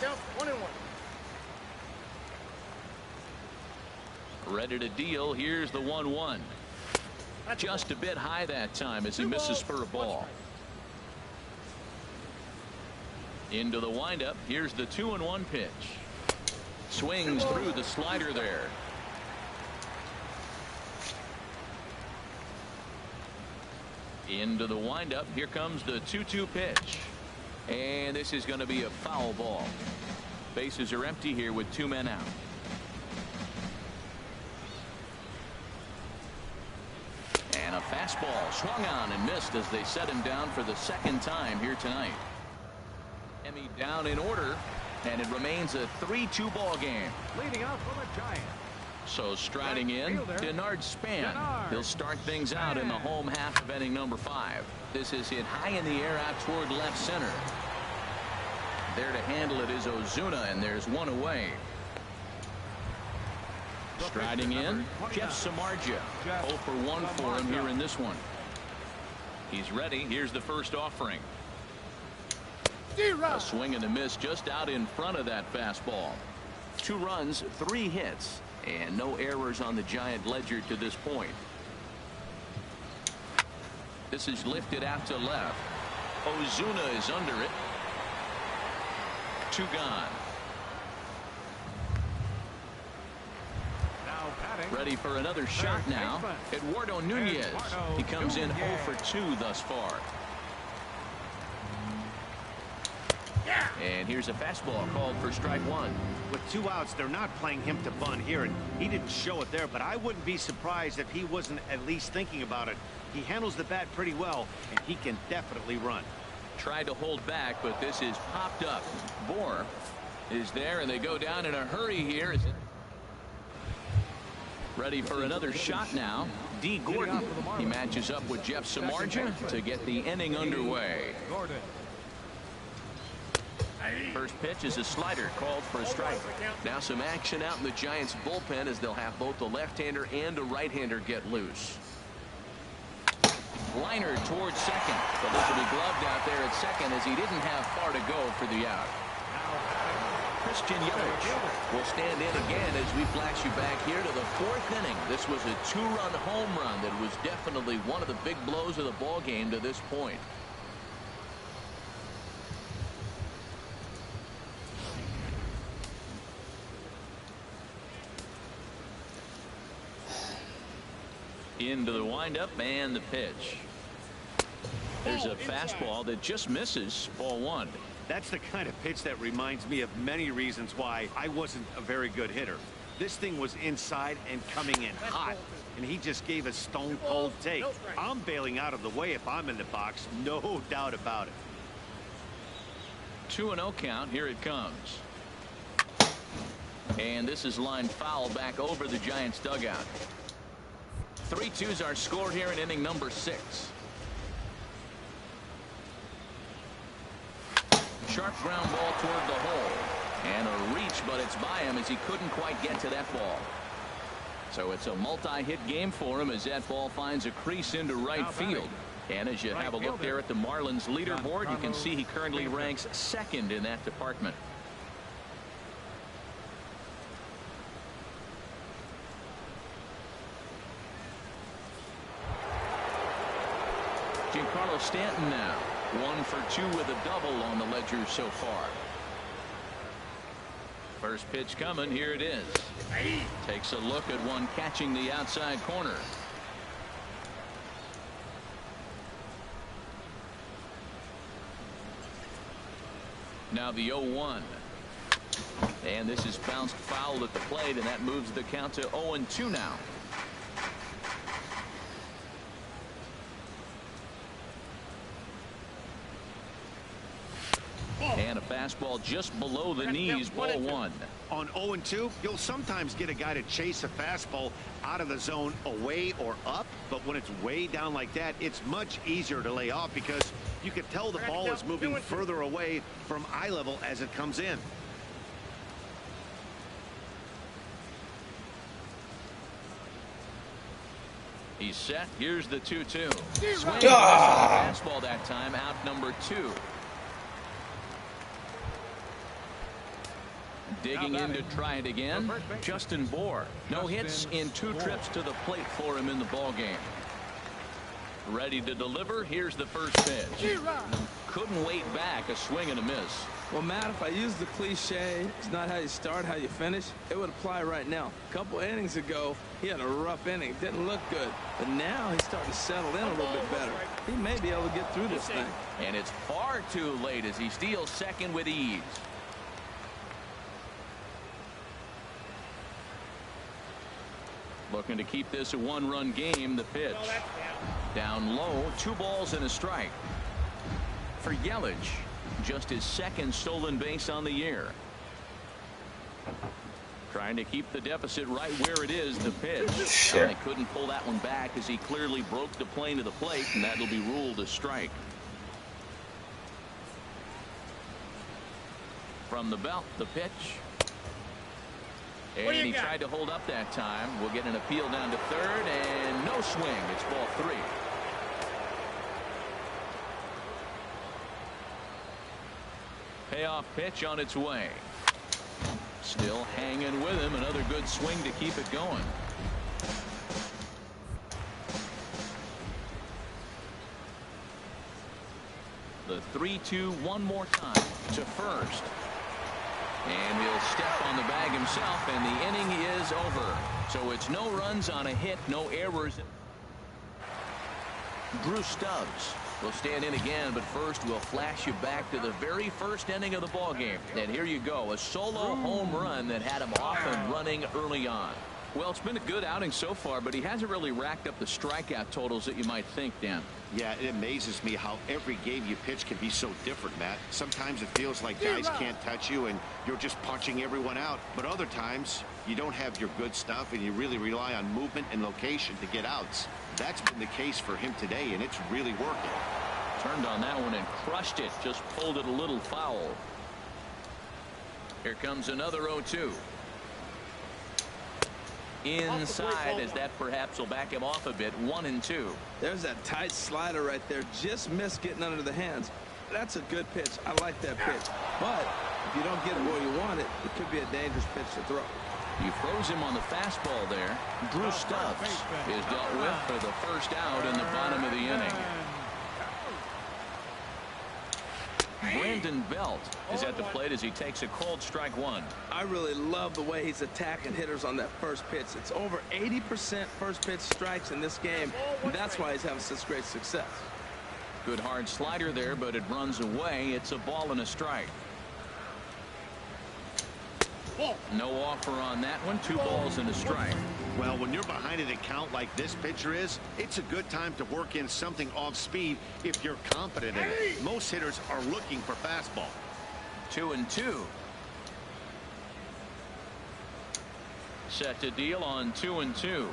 Ready to deal. Here's the 1-1. Just a bit high that time as he misses for a ball. Into the windup. Here's the 2-1 pitch. Swings through the slider there. Into the windup. Here comes the 2-2 pitch. And this is going to be a foul ball. Bases are empty here with 2 men out. And a fastball swung on and missed as they set him down for the 2nd time here tonight. Emmy down in order, and it remains a 3-2 ball game. Leading off for the Giants. So striding in, Denard Span. He'll start things out in the home half of inning number 5. This is hit high in the air out toward left center. There to handle it is Ozuna, and there's one away. Striding in, Jeff Samardzija. 0 for 1 for him here in this one. He's ready. Here's the first offering. A swing and a miss just out in front of that fastball. 2 runs, 3 hits, and no errors on the Giant ledger to this point. This is lifted out to left. Ozuna is under it. 2 gone. Ready for another shot now. Eduardo Nunez. He comes in 0 for 2 thus far. And here's a fastball called for strike 1. With 2 outs, they're not playing him to bunt here, and he didn't show it there, but I wouldn't be surprised if he wasn't at least thinking about it. He handles the bat pretty well, and he can definitely run. Tried to hold back, but this is popped up. Bohr is there, and they go down in a hurry here. Ready for another shot now. D. Gordon. He matches up with Jeff Samardzija to get the inning underway. First pitch is a slider called for a strike. Now some action out in the Giants bullpen as they'll have both a left-hander and a right-hander get loose. Liner towards second, but this will be gloved out there at second as he didn't have far to go for the out. Christian Yelich will stand in again as we flash you back here to the 4th inning. This was a 2-run home run that was definitely one of the big blows of the ball game to this point. Into the windup and the pitch. There's a fastball that just misses. Ball 1. That's the kind of pitch that reminds me of many reasons why I wasn't a very good hitter. This thing was inside and coming in hot, and he just gave a stone cold take. I'm bailing out of the way if I'm in the box, no doubt about it. 2-0 count. Here it comes. And this is lined foul back over the Giants dugout. 3-2s are scored here in inning number 6. Sharp ground ball toward the hole. And a reach, but it's by him as he couldn't quite get to that ball. So it's a multi-hit game for him as that ball finds a crease into right field. And as you have a look there at the Marlins leaderboard, you can see he currently ranks 2nd in that department. Giancarlo Stanton now 1 for 2 with a double on the ledger so far. First pitch coming. Here it is. Takes a look at one catching the outside corner. Now the 0-1. And this is bounced foul at the plate, and that moves the count to 0-2 now. And a fastball just below the knees, ball 1. On 0-2, you'll sometimes get a guy to chase a fastball out of the zone away or up, but when it's way down like that, it's much easier to lay off because you can tell the ball is moving further away from eye level as it comes in. He's set. Here's the 2-2. Swing. Fastball that time, out number 2. Digging in to try it again, Justin Bohr. No hits in 2 trips to the plate for him in the ball game. Ready to deliver. Here's the first pitch. Couldn't wait back. A swing and a miss. Well, Matt, if I use the cliche, it's not how you start, how you finish, it would apply right now. A couple innings ago, he had a rough inning. Didn't look good. But now he's starting to settle in a little bit better. He may be able to get through this thing. And it's far too late as he steals second with ease. Looking to keep this a 1-run game. The pitch. Down low, 2 balls and a strike. For Yelich, just his 2nd stolen base on the year. Trying to keep the deficit right where it is. The pitch. Sure. They couldn't pull that one back as he clearly broke the plane of the plate, and that'll be ruled a strike. From the belt, the pitch. And he tried to hold up that time. We'll get an appeal down to 3rd, and no swing. It's ball 3. Payoff pitch on its way. Still hanging with him. Another good swing to keep it going. The 3-2 one more time to first. And he'll step on the bag himself, and the inning is over. So it's no runs on a hit, no errors. Drew Stubbs will stand in again, but first we'll flash you back to the very first inning of the ball game. And here you go, a solo home run that had him off and running early on. Well, it's been a good outing so far, but he hasn't really racked up the strikeout totals that you might think, Dan. Yeah, it amazes me how every game you pitch can be so different, Matt. Sometimes it feels like guys can't touch you and you're just punching everyone out. But other times you don't have your good stuff and you really rely on movement and location to get outs. That's been the case for him today, and it's really working. Turned on that one and crushed it. Just pulled it a little foul. Here comes another 0-2. Inside, as that perhaps will back him off a bit. 1-2. There's that tight slider right there. Just missed getting under the hands. That's a good pitch. I like that pitch. But if you don't get it where you want it, it could be a dangerous pitch to throw. You froze him on the fastball there. Drew Stubbs is dealt with for the first out in the bottom of the inning. Brandon Belt is at the plate as he takes a cold strike 1. I really love the way he's attacking hitters on that first pitch. It's over 80% first pitch strikes in this game, and that's why he's having such great success. Good hard slider there, but it runs away. It's a ball and a strike. No offer on that one. 2 balls and a strike. Well, when you're behind an account like this pitcher is, it's a good time to work in something off speed if you're confident in it. Most hitters are looking for fastball. 2-2. Set to deal on 2-2.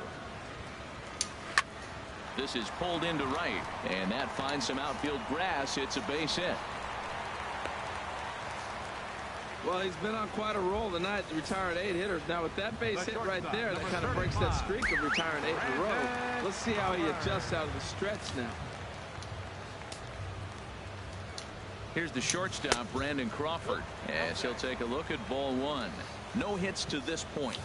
This is pulled into right, and that finds some outfield grass. It's a base hit. Well, he's been on quite a roll tonight, retired 8 hitters. Now, with that base hit right there, that kind of breaks that streak of retiring 8 in a row. Let's see how he adjusts out of the stretch now. Here's the shortstop, Brandon Crawford, as he'll take a look at ball 1. No hits to this point.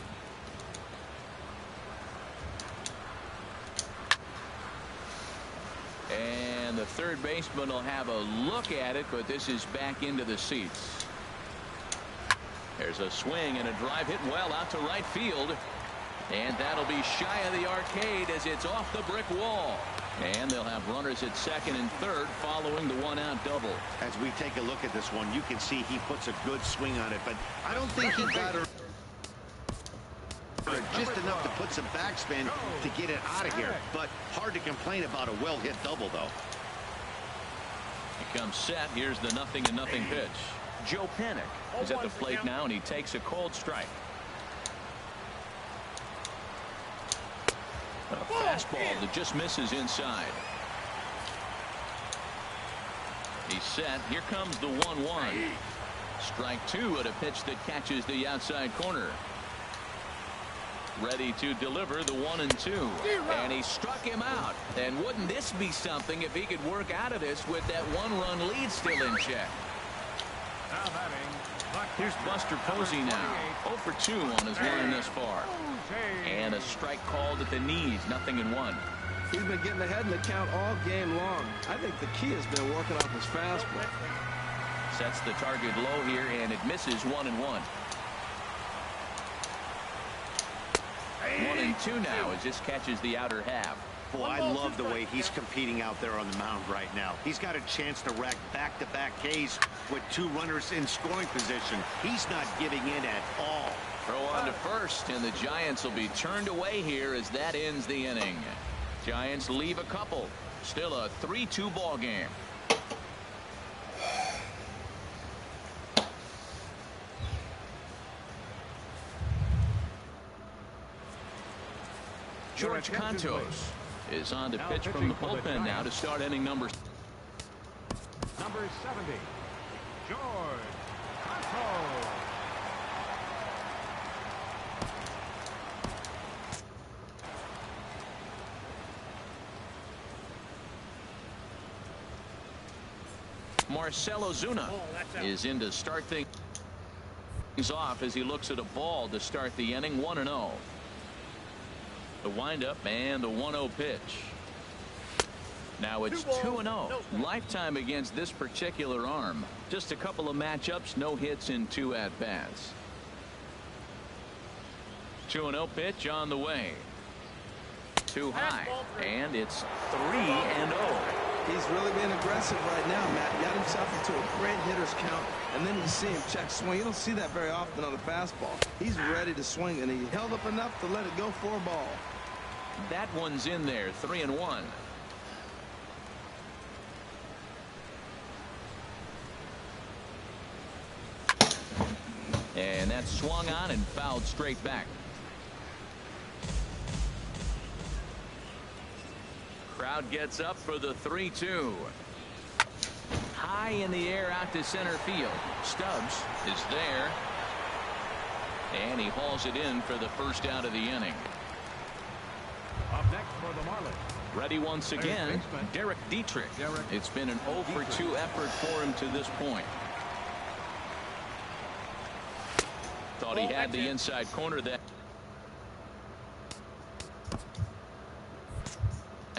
And the third baseman will have a look at it, but this is back into the seats. There's a swing and a drive hit well out to right field. And that'll be shy of the arcade as it's off the brick wall. And they'll have runners at second and third following the 1-out double. As we take a look at this one, you can see he puts a good swing on it, but I don't think he got her just enough to put some backspin to get it out of here. But hard to complain about a well-hit double, though. He comes set. Here's the 0-0 pitch. Joe Panic is at the plate now, and he takes a cold strike. A fastball that just misses inside. He's set. Here comes the 1-1. Strike two at a pitch that catches the outside corner. Ready to deliver the 1-2. And he struck him out. And wouldn't this be something if he could work out of this with that one-run lead still in check? Here's Buster Posey now. 0 for 2 on his line thus far. And a strike called at the knees. 0-1. He's been getting ahead in the count all game long. I think the key has been working off his fastball. Sets the target low here, and it misses 1-1. 1-2 now as this catches the outer half. Boy, I love the way he's competing out there on the mound right now. He's got a chance to rack back-to-back Ks with 2 runners in scoring position. He's not giving in at all. Throw on to first, and the Giants will be turned away here as that ends the inning. Giants leave a couple. Still a 3-2 ball game. George Contos is on to pitch from the bullpen now to start inning number 70, George Contos. Marcell Ozuna is in to start things off as he looks at a ball to start the inning. 1-0. The windup and the 1-0 pitch. Now it's 2-0. Lifetime against this particular arm. Just a couple of matchups, no hits in 2 at-bats. 2-0 pitch on the way. Too high, and it's 3-0. He's really being aggressive right now, Matt. Got himself into a great hitter's count, and then you see him check swing. You don't see that very often on a fastball. He's ready to swing, and he held up enough to let it go for a ball. That one's in there. 3-1. And that's swung on and fouled straight back. Crowd gets up for the 3-2. High in the air out to center field. Stubbs is there. And he hauls it in for the first out of the inning. Up next for the Marlins. Ready once again, Derek Dietrich. It's been an 0 for 2 effort for him to this point. Thought he had the inside corner that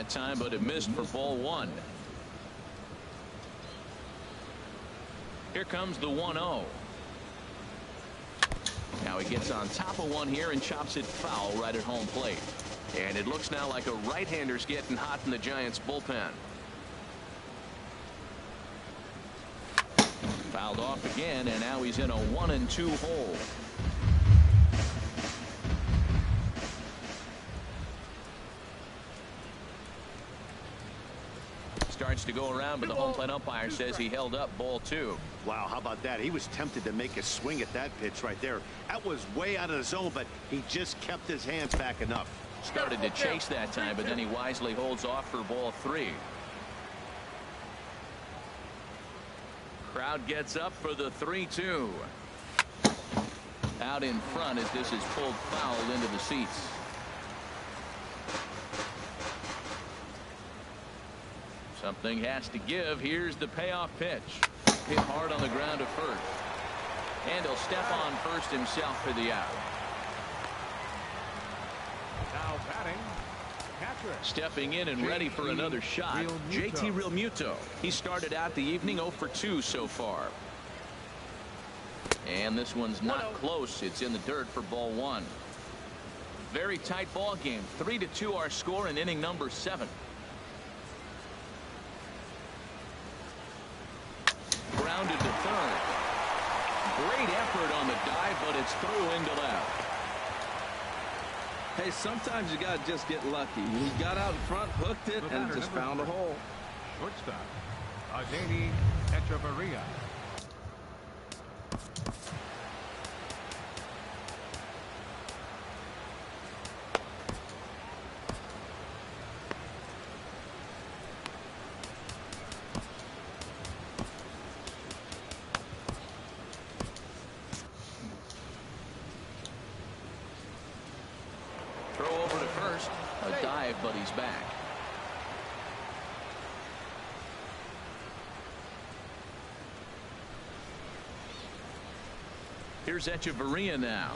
time, but it missed for ball 1. Here comes the 1-0. Now he gets on top of one here and chops it foul right at home plate. And it looks now like a right-hander's getting hot in the Giants bullpen. Fouled off again, and now he's in a 1-2 hole. Starts to go around, but the home plate umpire says he held up ball 2. Wow, how about that? He was tempted to make a swing at that pitch right there. That was way out of the zone, but he just kept his hands back enough. Started to chase that time, but then he wisely holds off for ball 3. Crowd gets up for the 3-2. Out in front as this is pulled foul into the seats. Something has to give. Here's the payoff pitch. Hit hard on the ground to first. And he'll step on first himself for the out. Now batting, catcher. Stepping in and ready for another shot, JT Realmuto. He started out the evening 0 for 2 so far. And this one's not close. It's in the dirt for ball 1. Very tight ball game. 3-2 our score in inning number 7. Grounded to third. Great effort on the dive, but it's through into left. Hey, sometimes you got to just get lucky. He got out in front, hooked it, and just found a hole. Shortstop, Adeni Echeverria. first. A dive, but he's back. Here's Echeverria now,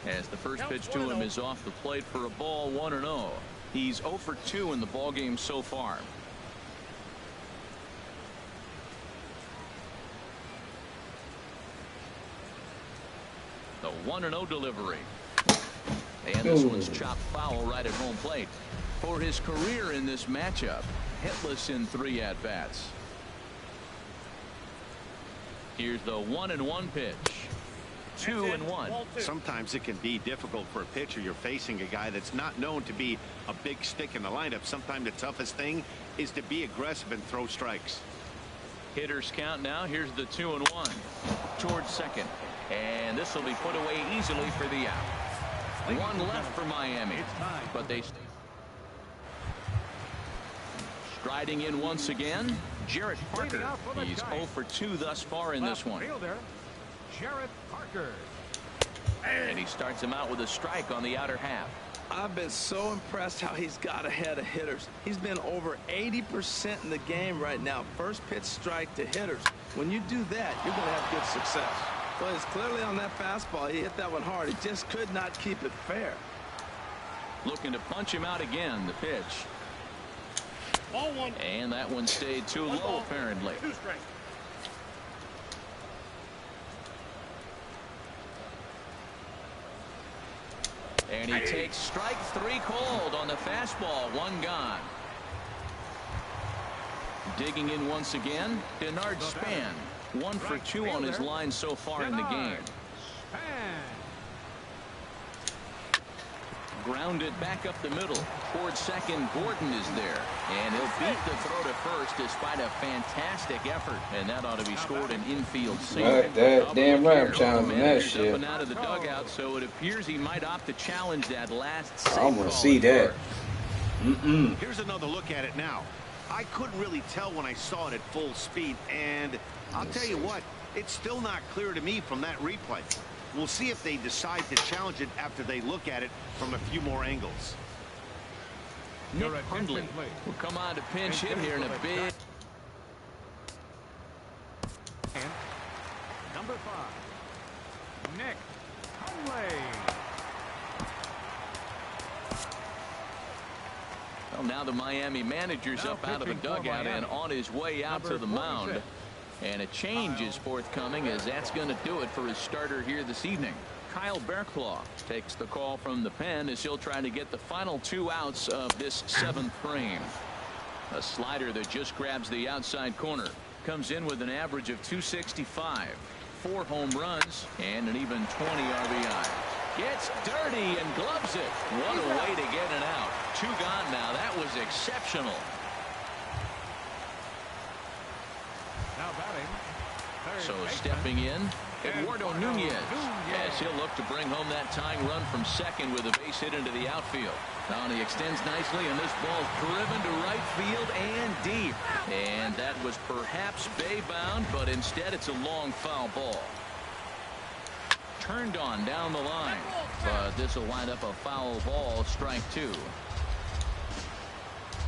as the first pitch to him is off the plate for a ball, 1-0. He's 0 for 2 in the ball game so far. The 1-0 delivery. And this one's chopped foul right at home plate. For his career in this matchup, hitless in 3 at-bats. Here's the 1-1 pitch. 2-1. Sometimes it can be difficult for a pitcher. You're facing a guy that's not known to be a big stick in the lineup. Sometimes the toughest thing is to be aggressive and throw strikes. Hitters count now. Here's the 2-1 towards second. And this will be put away easily for the out. One left for Miami, but they stay. Striding in once again, Jarrett Parker. He's 0 for 2 thus far in this one. Jarrett Parker. And he starts him out with a strike on the outer half. I've been so impressed how he's got ahead of hitters. He's been over 80% in the game right now. First pitch strike to hitters. When you do that, you're going to have good success. Well, it's clearly on that fastball. He hit that one hard. He just could not keep it fair. Looking to punch him out again. The pitch. Ball 1. And that one stayed too low, apparently. 2 strikes. And he takes strike 3 cold on the fastball. 1 gone. Digging in once again, Denard Span. 1 for 2 on his line so far in the game. Grounded back up the middle. Towards second, Gordon is there. And he'll beat the throw to first despite a fantastic effort. And that ought to be scored an infield single. That damn right, I'm challenging that shit. Up and out of the dugout, so it appears he might opt to challenge that last save. I want to see that. Here's another look at it now. I couldn't really tell when I saw it at full speed, and I'll tell you what, it's still not clear to me from that replay. We'll see if they decide to challenge it after they look at it from a few more angles. Nick Hundley will come on to pinch hit here in a big. And number 5, Nick Hundley. Well, now the Miami manager's up out of the dugout and on his way out to the mound. And a change is forthcoming, as that's going to do it for his starter here this evening. Kyle Bearclaw takes the call from the pen as he'll try to get the final 2 outs of this 7th frame. A slider that just grabs the outside corner. Comes in with an average of 265. 4 home runs and an even 20 RBI. Gets dirty and gloves it. What a way to get it out. 2 gone now. That was exceptional. Now batting. So stepping in, Eduardo Nunez, as he'll look to bring home that tying run from second with a base hit into the outfield. Now he extends nicely, and this ball's driven to right field and deep. And that was perhaps bay bound, but instead it's a long foul ball. Turned on down the line, but this will wind up a foul ball, strike 2.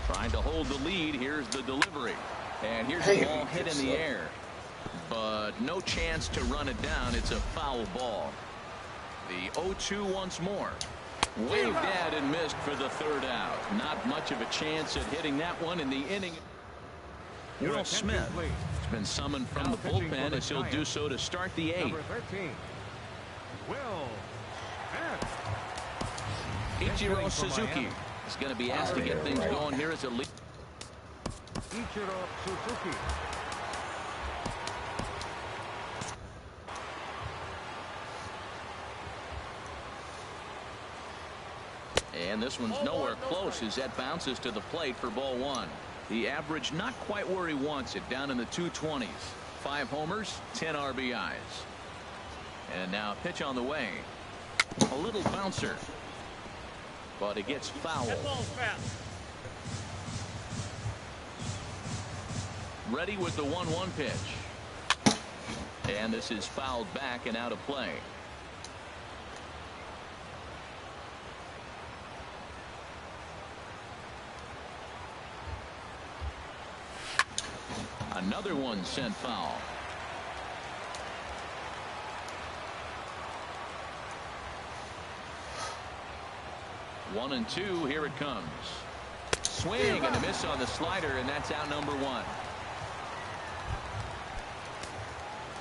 Trying to hold the lead. Here's the delivery. And here's the ball hit in the air. But no chance to run it down. It's a foul ball. The 0-2 once more. Waved at and missed for the 3rd out. Not much of a chance at hitting that one in the inning. Will Smith has been summoned from the bullpen as he'll do so to start the 8th. Number 13, Will Smith. Ichiro Suzuki is going to be asked to get things going here as a lead. Ichiro Suzuki. And this one's nowhere close as that bounces to the plate for ball 1. The average not quite where he wants it, down in the 220s. 5 homers, 10 RBIs. And now a pitch on the way. A little bouncer. But it gets fouled. Ready with the 1-1 pitch. And this is fouled back and out of play. Another one sent foul. One and two. Here it comes. Swing and a miss on the slider, and that's out number one.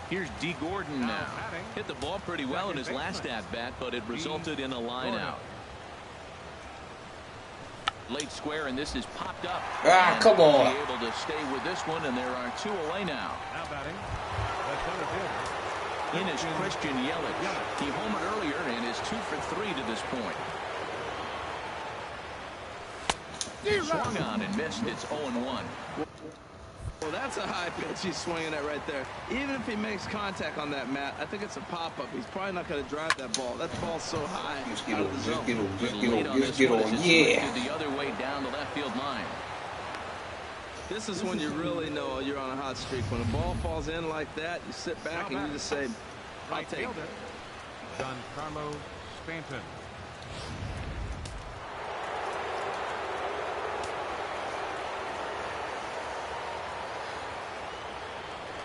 Here's D. Gordon now. Hit the ball pretty well in his last at-bat, but it resulted in a line out. Late square, and this is popped up. Ah, come on. Be able to stay with this one, and there are two away now. Now batting, the center fielder. In is Christian Yelich. He homered earlier and is 2 for 3 to this point. Swung on and missed. It's 0-1. Well, that's a high pitch he's swinging at right there. Even if he makes contact on that, Matt, I think it's a pop-up. He's probably not going to drive that ball. That ball's so high. Just get on, just get on, just get on, just get on. Yeah. The other way down the left field line. This is when you really know you're on a hot streak. When a ball falls in like that, you sit back and you just say, I'll take it. Giancarlo Stanton.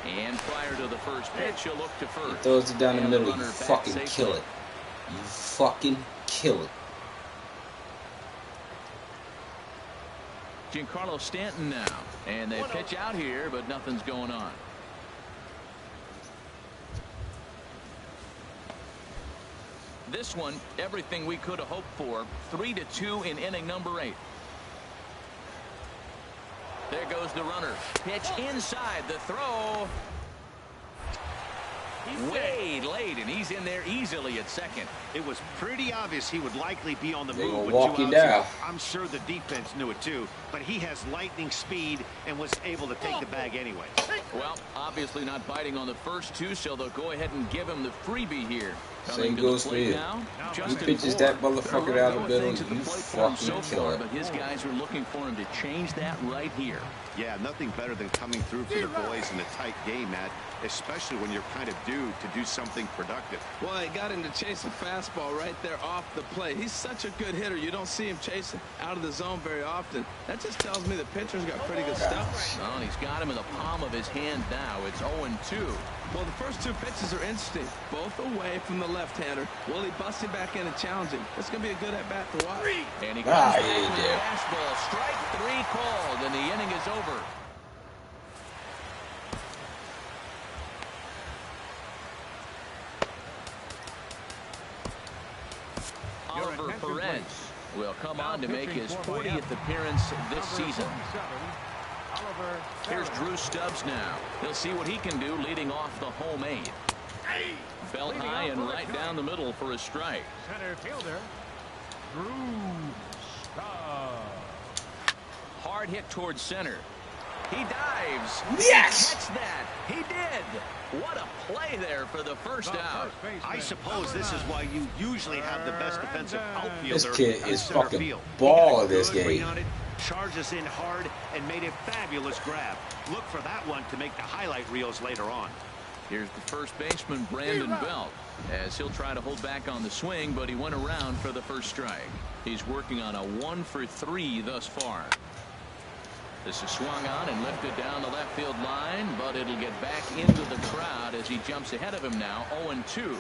And prior to the first pitch, he'll look to first. He throws it down the middle. You fucking kill it. You fucking kill it. Giancarlo Stanton now. And they pitch out here, but nothing's going on. This one, everything we could have hoped for. 3-2 in inning number 8. There goes the runner. Pitch inside. The throw. Way late, and he's in there easily at second. It was pretty obvious he would likely be on the They move gonna walk with you 2 outs. down. I'm sure the defense knew it too, but he has lightning speed and was able to take the bag anyway. Well, obviously not biting on the first 2, so they'll go ahead and give him the freebie here. Same goes for you. He pitches that motherfucker out of the middle, you fucking kill it. But his guys are looking for him to change that right here. Yeah, nothing better than coming through for the boys in a tight game, Matt, especially when you're kind of due to do something productive. Well, he got him to chase a fastball right there off the plate. He's such a good hitter. You don't see him chasing out of the zone very often. That just tells me the pitcher's got pretty good stuff. Well, he's got him in the palm of his hand now. It's 0-2. Well, the first 2 pitches are interesting. Both away from the left-hander. Will he bust him back in and challenge him? It's going to be a good at-bat to watch. And he comes back with a fastball. Strike 3 called, and the inning is over. Oliver Perez will come on to make his 40th appearance this season. Here's Drew Stubbs now. He'll see what he can do leading off the home 8. Belt high and right down the middle for a strike. Center fielder, Drew Stubbs. Hard hit towards center. He dives. Yes! He catch that. He did. What a play there for the first out. I suppose this is why you usually have the best defensive outfielder. This kid in is center fucking field. ball He of got a this good game. read on it, charged us in hard and made a fabulous grab. Look for that one to make the highlight reels later on. Here's the first baseman, Brandon Belt, as he'll try to hold back on the swing, but he went around for the first strike. He's working on a 1 for 3 thus far. This is swung on and lifted down the left field line, but it'll get back into the crowd as he jumps ahead of him now. 0-2.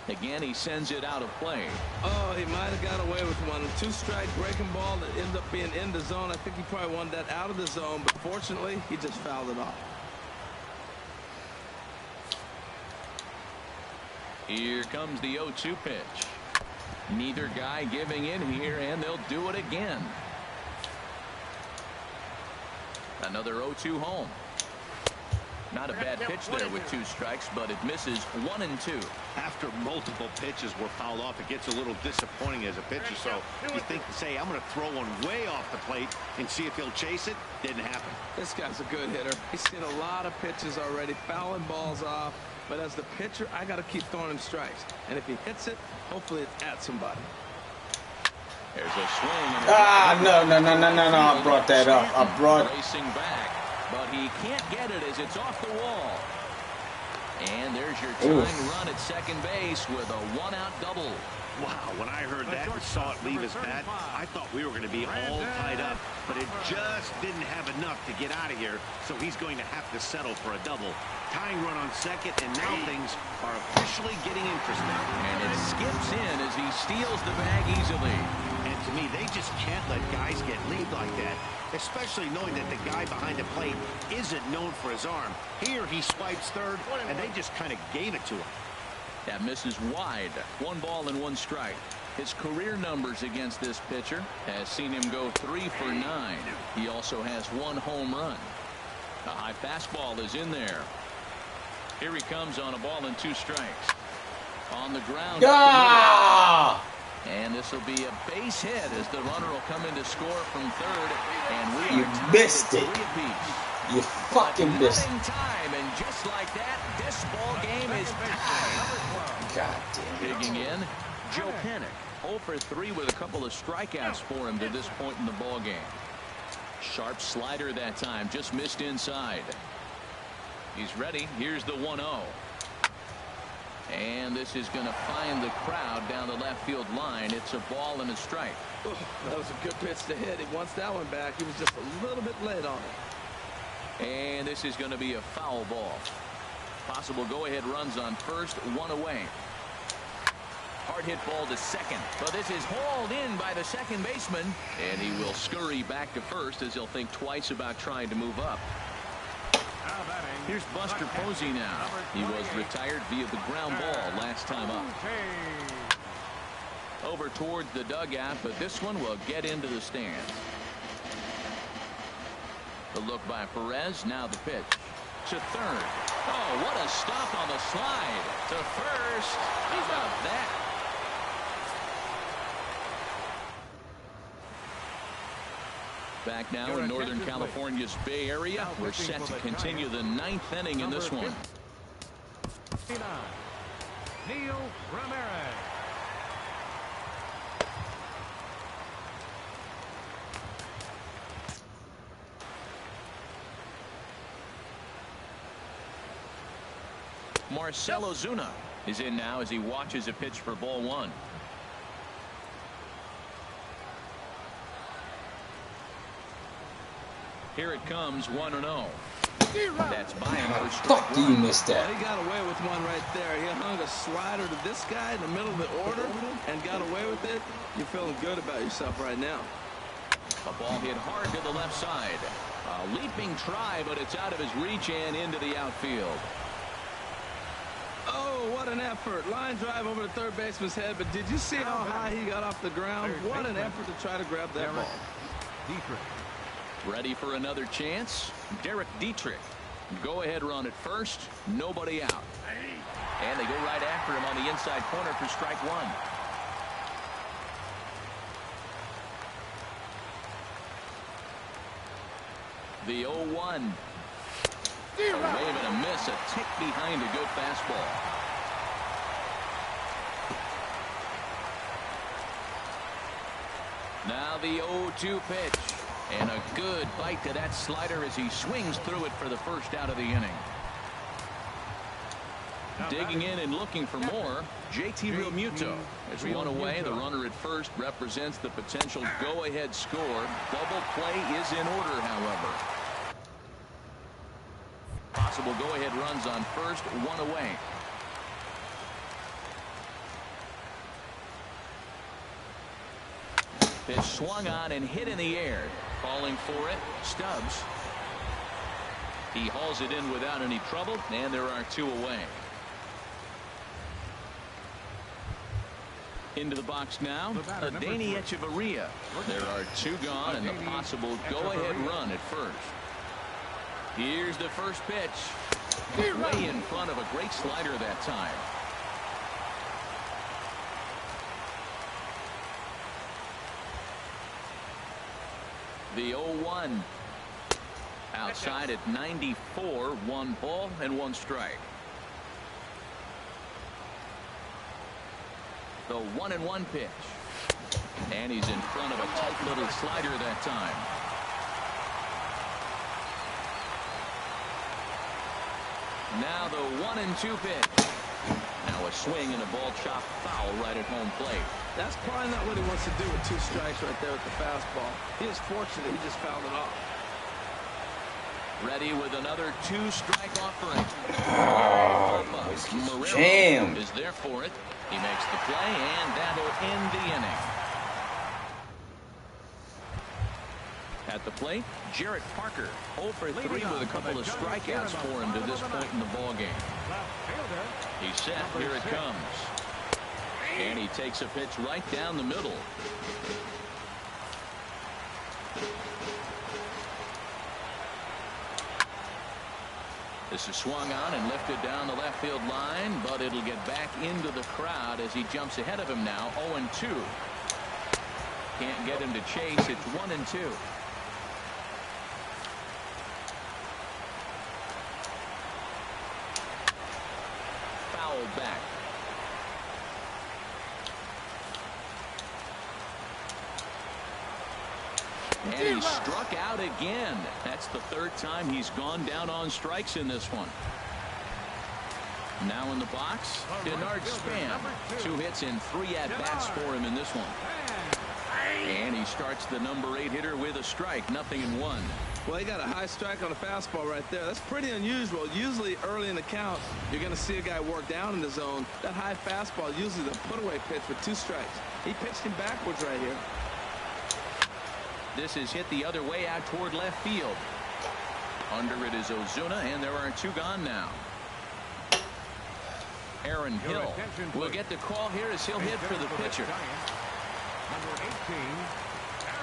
Again, he sends it out of play. Oh, he might have got away with one. 2-strike breaking ball that ended up being in the zone. I think he probably wanted that out of the zone, but fortunately, he just fouled it off. Here comes the 0-2 pitch. Neither guy giving in here, and they'll do it again. Another 0-2 home. Not a bad pitch there with 2 strikes, but it misses 1 and 2. After multiple pitches were fouled off, it gets a little disappointing as a pitcher. So you think, say, I'm going to throw one way off the plate and see if he'll chase it. Didn't happen. This guy's a good hitter. He's seen a lot of pitches already, fouling balls off. But as the pitcher, I got to keep throwing him strikes. And if he hits it, hopefully it's at somebody. There's a swing. No. I brought that up. Racing back, but he can't get it as it's off the wall. And there's your tying run at second base with a 1-out double. Wow, when I heard that and saw it leave his bat, I thought we were going to be all tied up, but it just didn't have enough to get out of here, so he's going to have to settle for a double. Tying run on second, and now things are officially getting interesting. And it skips in as he steals the bag easily. And to me, they just can't let guys get lead like that, especially knowing that the guy behind the plate isn't known for his arm. Here he swipes third, and they just kind of gave it to him. That misses wide. 1 ball and 1 strike. His career numbers against this pitcher has seen him go 3 for 9. He also has 1 home run. A high fastball is in there. Here he comes on a ball and 2 strikes. On the ground. Ah! And this will be a base hit as the runner will come in to score from third. And You missed it. You fucking missed it. Time, and just like that, this ball game is tied. God damn it. Digging in, Joe Panik. 0 for 3 with a couple of strikeouts for him to this point in the ball game. Sharp slider that time, just missed inside. He's ready. Here's the 1-0. And this is going to find the crowd down the left field line. It's a ball and a strike. Oh, that was a good pitch to hit. He wants that one back. He was just a little bit late on it. And this is going to be a foul ball. Possible go-ahead runs on first, 1 away. Hard hit ball to second, but this is hauled in by the second baseman, and he will scurry back to first as he'll think twice about trying to move up. Here's Buster Posey now. He was retired via the ground ball last time up. Over towards the dugout, but this one will get into the stands. The look by Perez. Now the pitch to third. Oh, what a stop on the slide to first. How about that? Back now in Northern California's Bay Area. We're set to continue the 9th inning in this one. Neil Ramirez. Marcell Ozuna is in now as he watches a pitch for ball 1. Here it comes, 1-0. That's by him for strike Fuck, do you miss that? He got away with one right there. He hung a slider to this guy in the middle of the order and got away with it. You're feeling good about yourself right now. A ball hit hard to the left side. A leaping try, but it's out of his reach and into the outfield. Oh, what an effort. Line drive over the third baseman's head, but did you see how high he got off the ground? What an effort to try to grab that ball. Ready for another chance? Derek Dietrich. Go-ahead run at first. Nobody out. And they go right after him on the inside corner for strike 1. The 0-1. A wave and a miss. A tick behind a good fastball. Now the 0-2 pitch. And a good bite to that slider as he swings through it for the first out of the inning. Digging in and looking for more, JT Realmuto. As 1 away, the runner at first represents the potential go-ahead score. Double play is in order, however. Possible go-ahead runs on first, 1 away. Pitch swung on and hit in the air. Calling for it, Stubbs. He hauls it in without any trouble, and there are 2 away. Into the box now, Adeiny Echeverria. There are 2 gone and the possible go-ahead run at first. Here's the first pitch. Way in front of a great slider that time. The 0-1. Outside at 94, 1 ball and 1 strike. The 1-1 pitch. And he's in front of a tight little slider that time. Now the 1-2 pitch. Now Now a swing and a ball chop foul right at home plate. That's probably not what he wants to do with 2 strikes right there with the fastball. He is fortunate he just fouled it off. Ready with another 2-strike offering. Jam is there for it. He makes the play, and that'll end the inning. At the plate, Jarrett Parker, 0 for 3 with a couple of strikeouts for him to this point in the ballgame. He's set. Here it comes. And he takes a pitch right down the middle. This is swung on and lifted down the left field line, but it'll get back into the crowd as he jumps ahead of him now. 0-2. Can't get him to chase. It's 1-2. Fouled back. And he struck out again. That's the 3rd time he's gone down on strikes in this one. Now in the box, Denard Span. 2 hits and 3 at-bats for him in this one. And he starts the number 8 hitter with a strike. 0-1. Well, he got a high strike on a fastball right there. That's pretty unusual. Usually early in the count, you're going to see a guy work down in the zone. That high fastball, usually the put-away pitch with 2 strikes. He pitched him backwards right here. This is hit the other way out toward left field. Under it is Ozuna, and there are 2 gone now. Aaron Hill will get the call here as he'll hit for the pitcher. Number 18,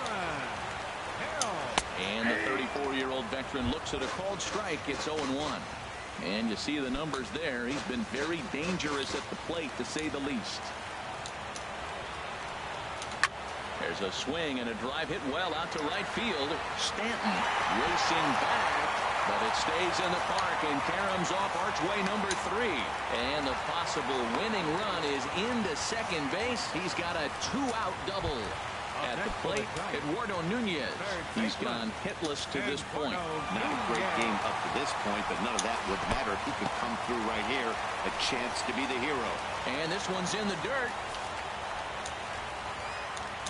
Aaron Hill. And the 34-year-old veteran looks at a called strike. It's 0-1. And you see the numbers there. He's been very dangerous at the plate, to say the least. There's a swing and a drive hit well out to right field. Stanton racing back, but it stays in the park and caroms off archway number 3. And the possible winning run is into second base. He's got a 2-out double. At the plate, Eduardo Nunez. He's gone hitless to this point. Not a great game up to this point, but none of that would matter if he could come through right here. A chance to be the hero. And this one's in the dirt.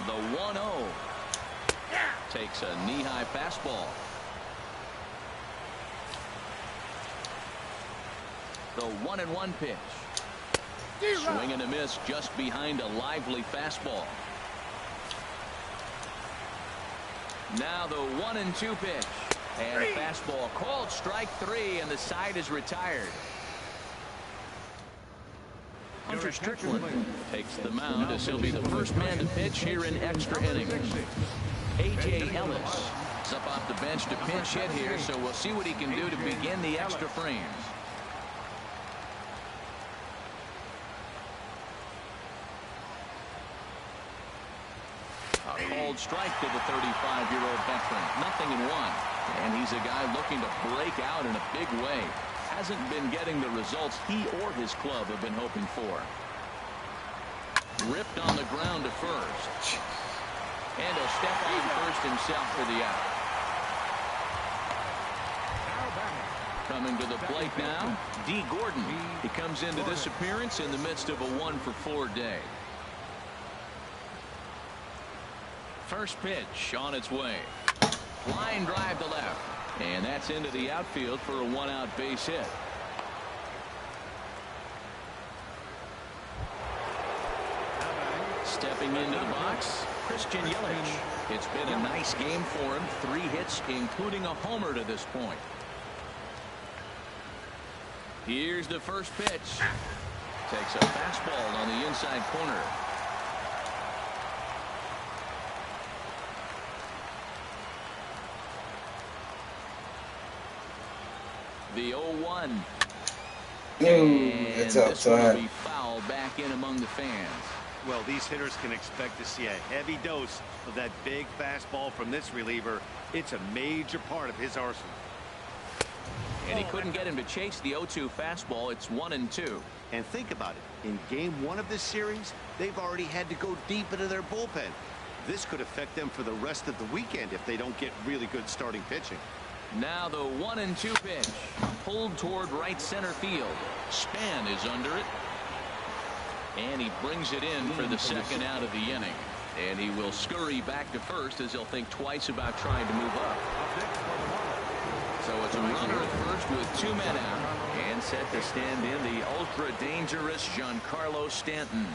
The 1-0 takes a knee-high fastball. The 1-1 pitch. Swing and a miss just behind a lively fastball. Now the 1-2 pitch. And a fastball called strike 3, and the side is retired. Hunter Strickland takes the mound as he'll be the first man to pitch here in extra innings. A.J. Ellis is up off the bench to pinch hit here, so we'll see what he can do to begin the extra frames. A called strike to the 35-year-old veteran. 0-1. And he's a guy looking to break out in a big way. Hasn't been getting the results he or his club have been hoping for. Ripped on the ground to first. And he'll step on first himself for the out. Coming to the plate now, D. Gordon. He comes into this appearance in the midst of a 1-for-4 day. First pitch on its way. Line drive to left. And that's into the outfield for a 1-out base hit. Stepping into the box, Christian Yelich. It's been a nice game for him. 3 hits, including a homer to this point. Here's the first pitch. Takes a fastball on the inside corner. The 0-1. It's outside. Be fouled back in among the fans. Well, these hitters can expect to see a heavy dose of that big fastball from this reliever. It's a major part of his arsenal. And he couldn't get him to chase the 0-2 fastball. It's 1-2. And think about it. In game 1 of this series, they've already had to go deep into their bullpen. This could affect them for the rest of the weekend if they don't get really good starting pitching. Now the 1-2 pitch. Pulled toward right center field. Span is under it. And he brings it in for the second out of the inning. And he will scurry back to first as he'll think twice about trying to move up. So it's a runner at first with 2 men out. And set to stand in the ultra-dangerous Giancarlo Stanton.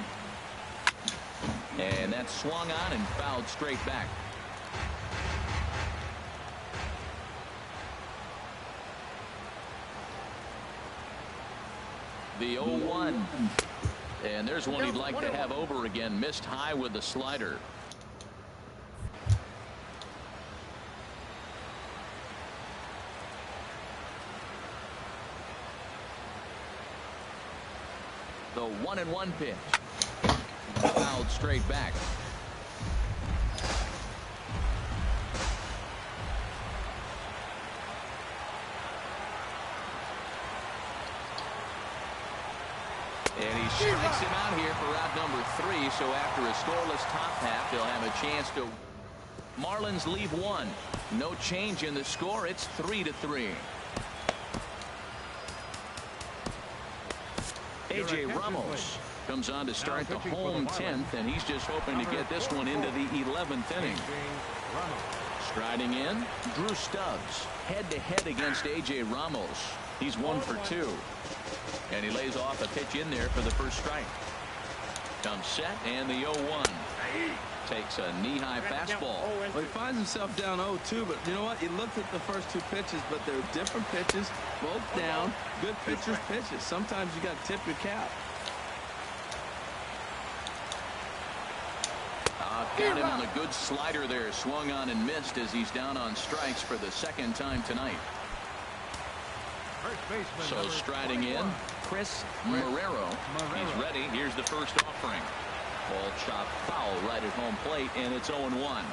And that's swung on and fouled straight back. The 0-1. And there's one he'd like to have over again. Missed high with the slider. The 1-1 pitch. Fouled straight back. And he strikes him out here for out number 3. So after a scoreless top half, they'll have a chance to. Marlins leave 1. No change in the score. It's 3-3. A.J. Ramos comes on to start the home 10th, and he's just hoping to get this one into the 11th inning. Striding in, Drew Stubbs, head-to-head against A.J. Ramos. He's 1 for 2. And he lays off a pitch in there for the first strike. Comes set, and the 0-1. Takes a knee-high fastball. Well, he finds himself down 0-2, but you know what? He looked at the first 2 pitches, but they're different pitches, both down. Good pitchers' pitches. Sometimes you got to tip your cap. Got him on a good slider there. Swung on and missed as he's down on strikes for the second time tonight. So striding in, Chris Marrero. He's ready. Here's the first offering. Ball chopped foul right at home plate, and it's 0-1.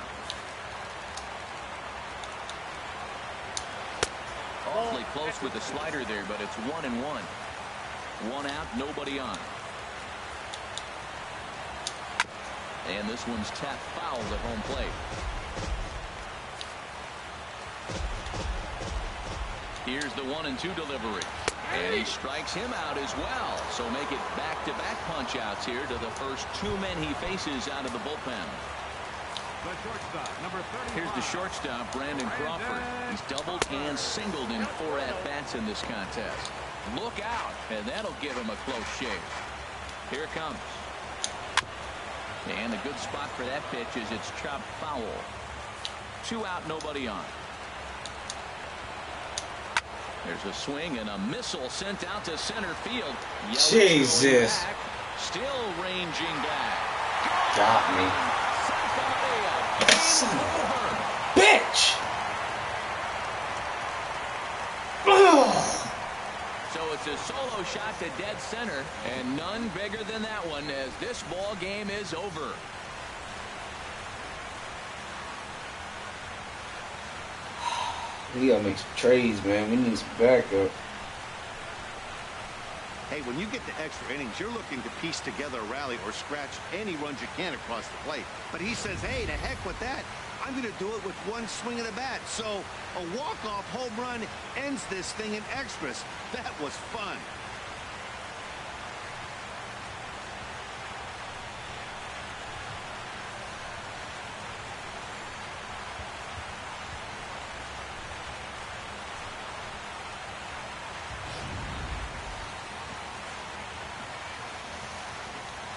Awfully close with the slider there, but it's 1-1. 1 out, nobody on. And this one's tapped foul at home plate. Here's the 1-2 delivery. And he strikes him out as well. So make it back-to-back punch-outs here to the first 2 men he faces out of the bullpen. The shortstop, number 35. Here's the shortstop, Brandon Crawford. He's doubled and singled in 4 at-bats in this contest. Look out, and that'll give him a close shave. Here it comes. And a good spot for that pitch is it's chopped foul. 2 out, nobody on. There's a swing and a missile sent out to center field. Jesus. Back, still ranging back. Got me. Son of a bitch. So it's a solo shot to dead center, and none bigger than that one as this ball game is over. We gotta make some trades, man. We need some backup. Hey, when you get to extra innings, you're looking to piece together a rally or scratch any runs you can across the plate. But he says, hey, to heck with that. I'm going to do it with 1 swing of the bat. So a walk-off home run ends this thing in extras. That was fun.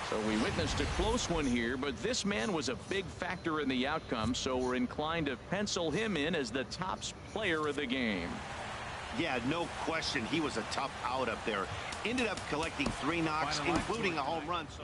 So we witnessed a close one here, but this man was a big factor in the outcome, so we're inclined to pencil him in as the top player of the game. Yeah, no question. He was a tough out up there. Ended up collecting 3 knocks, including a home run. So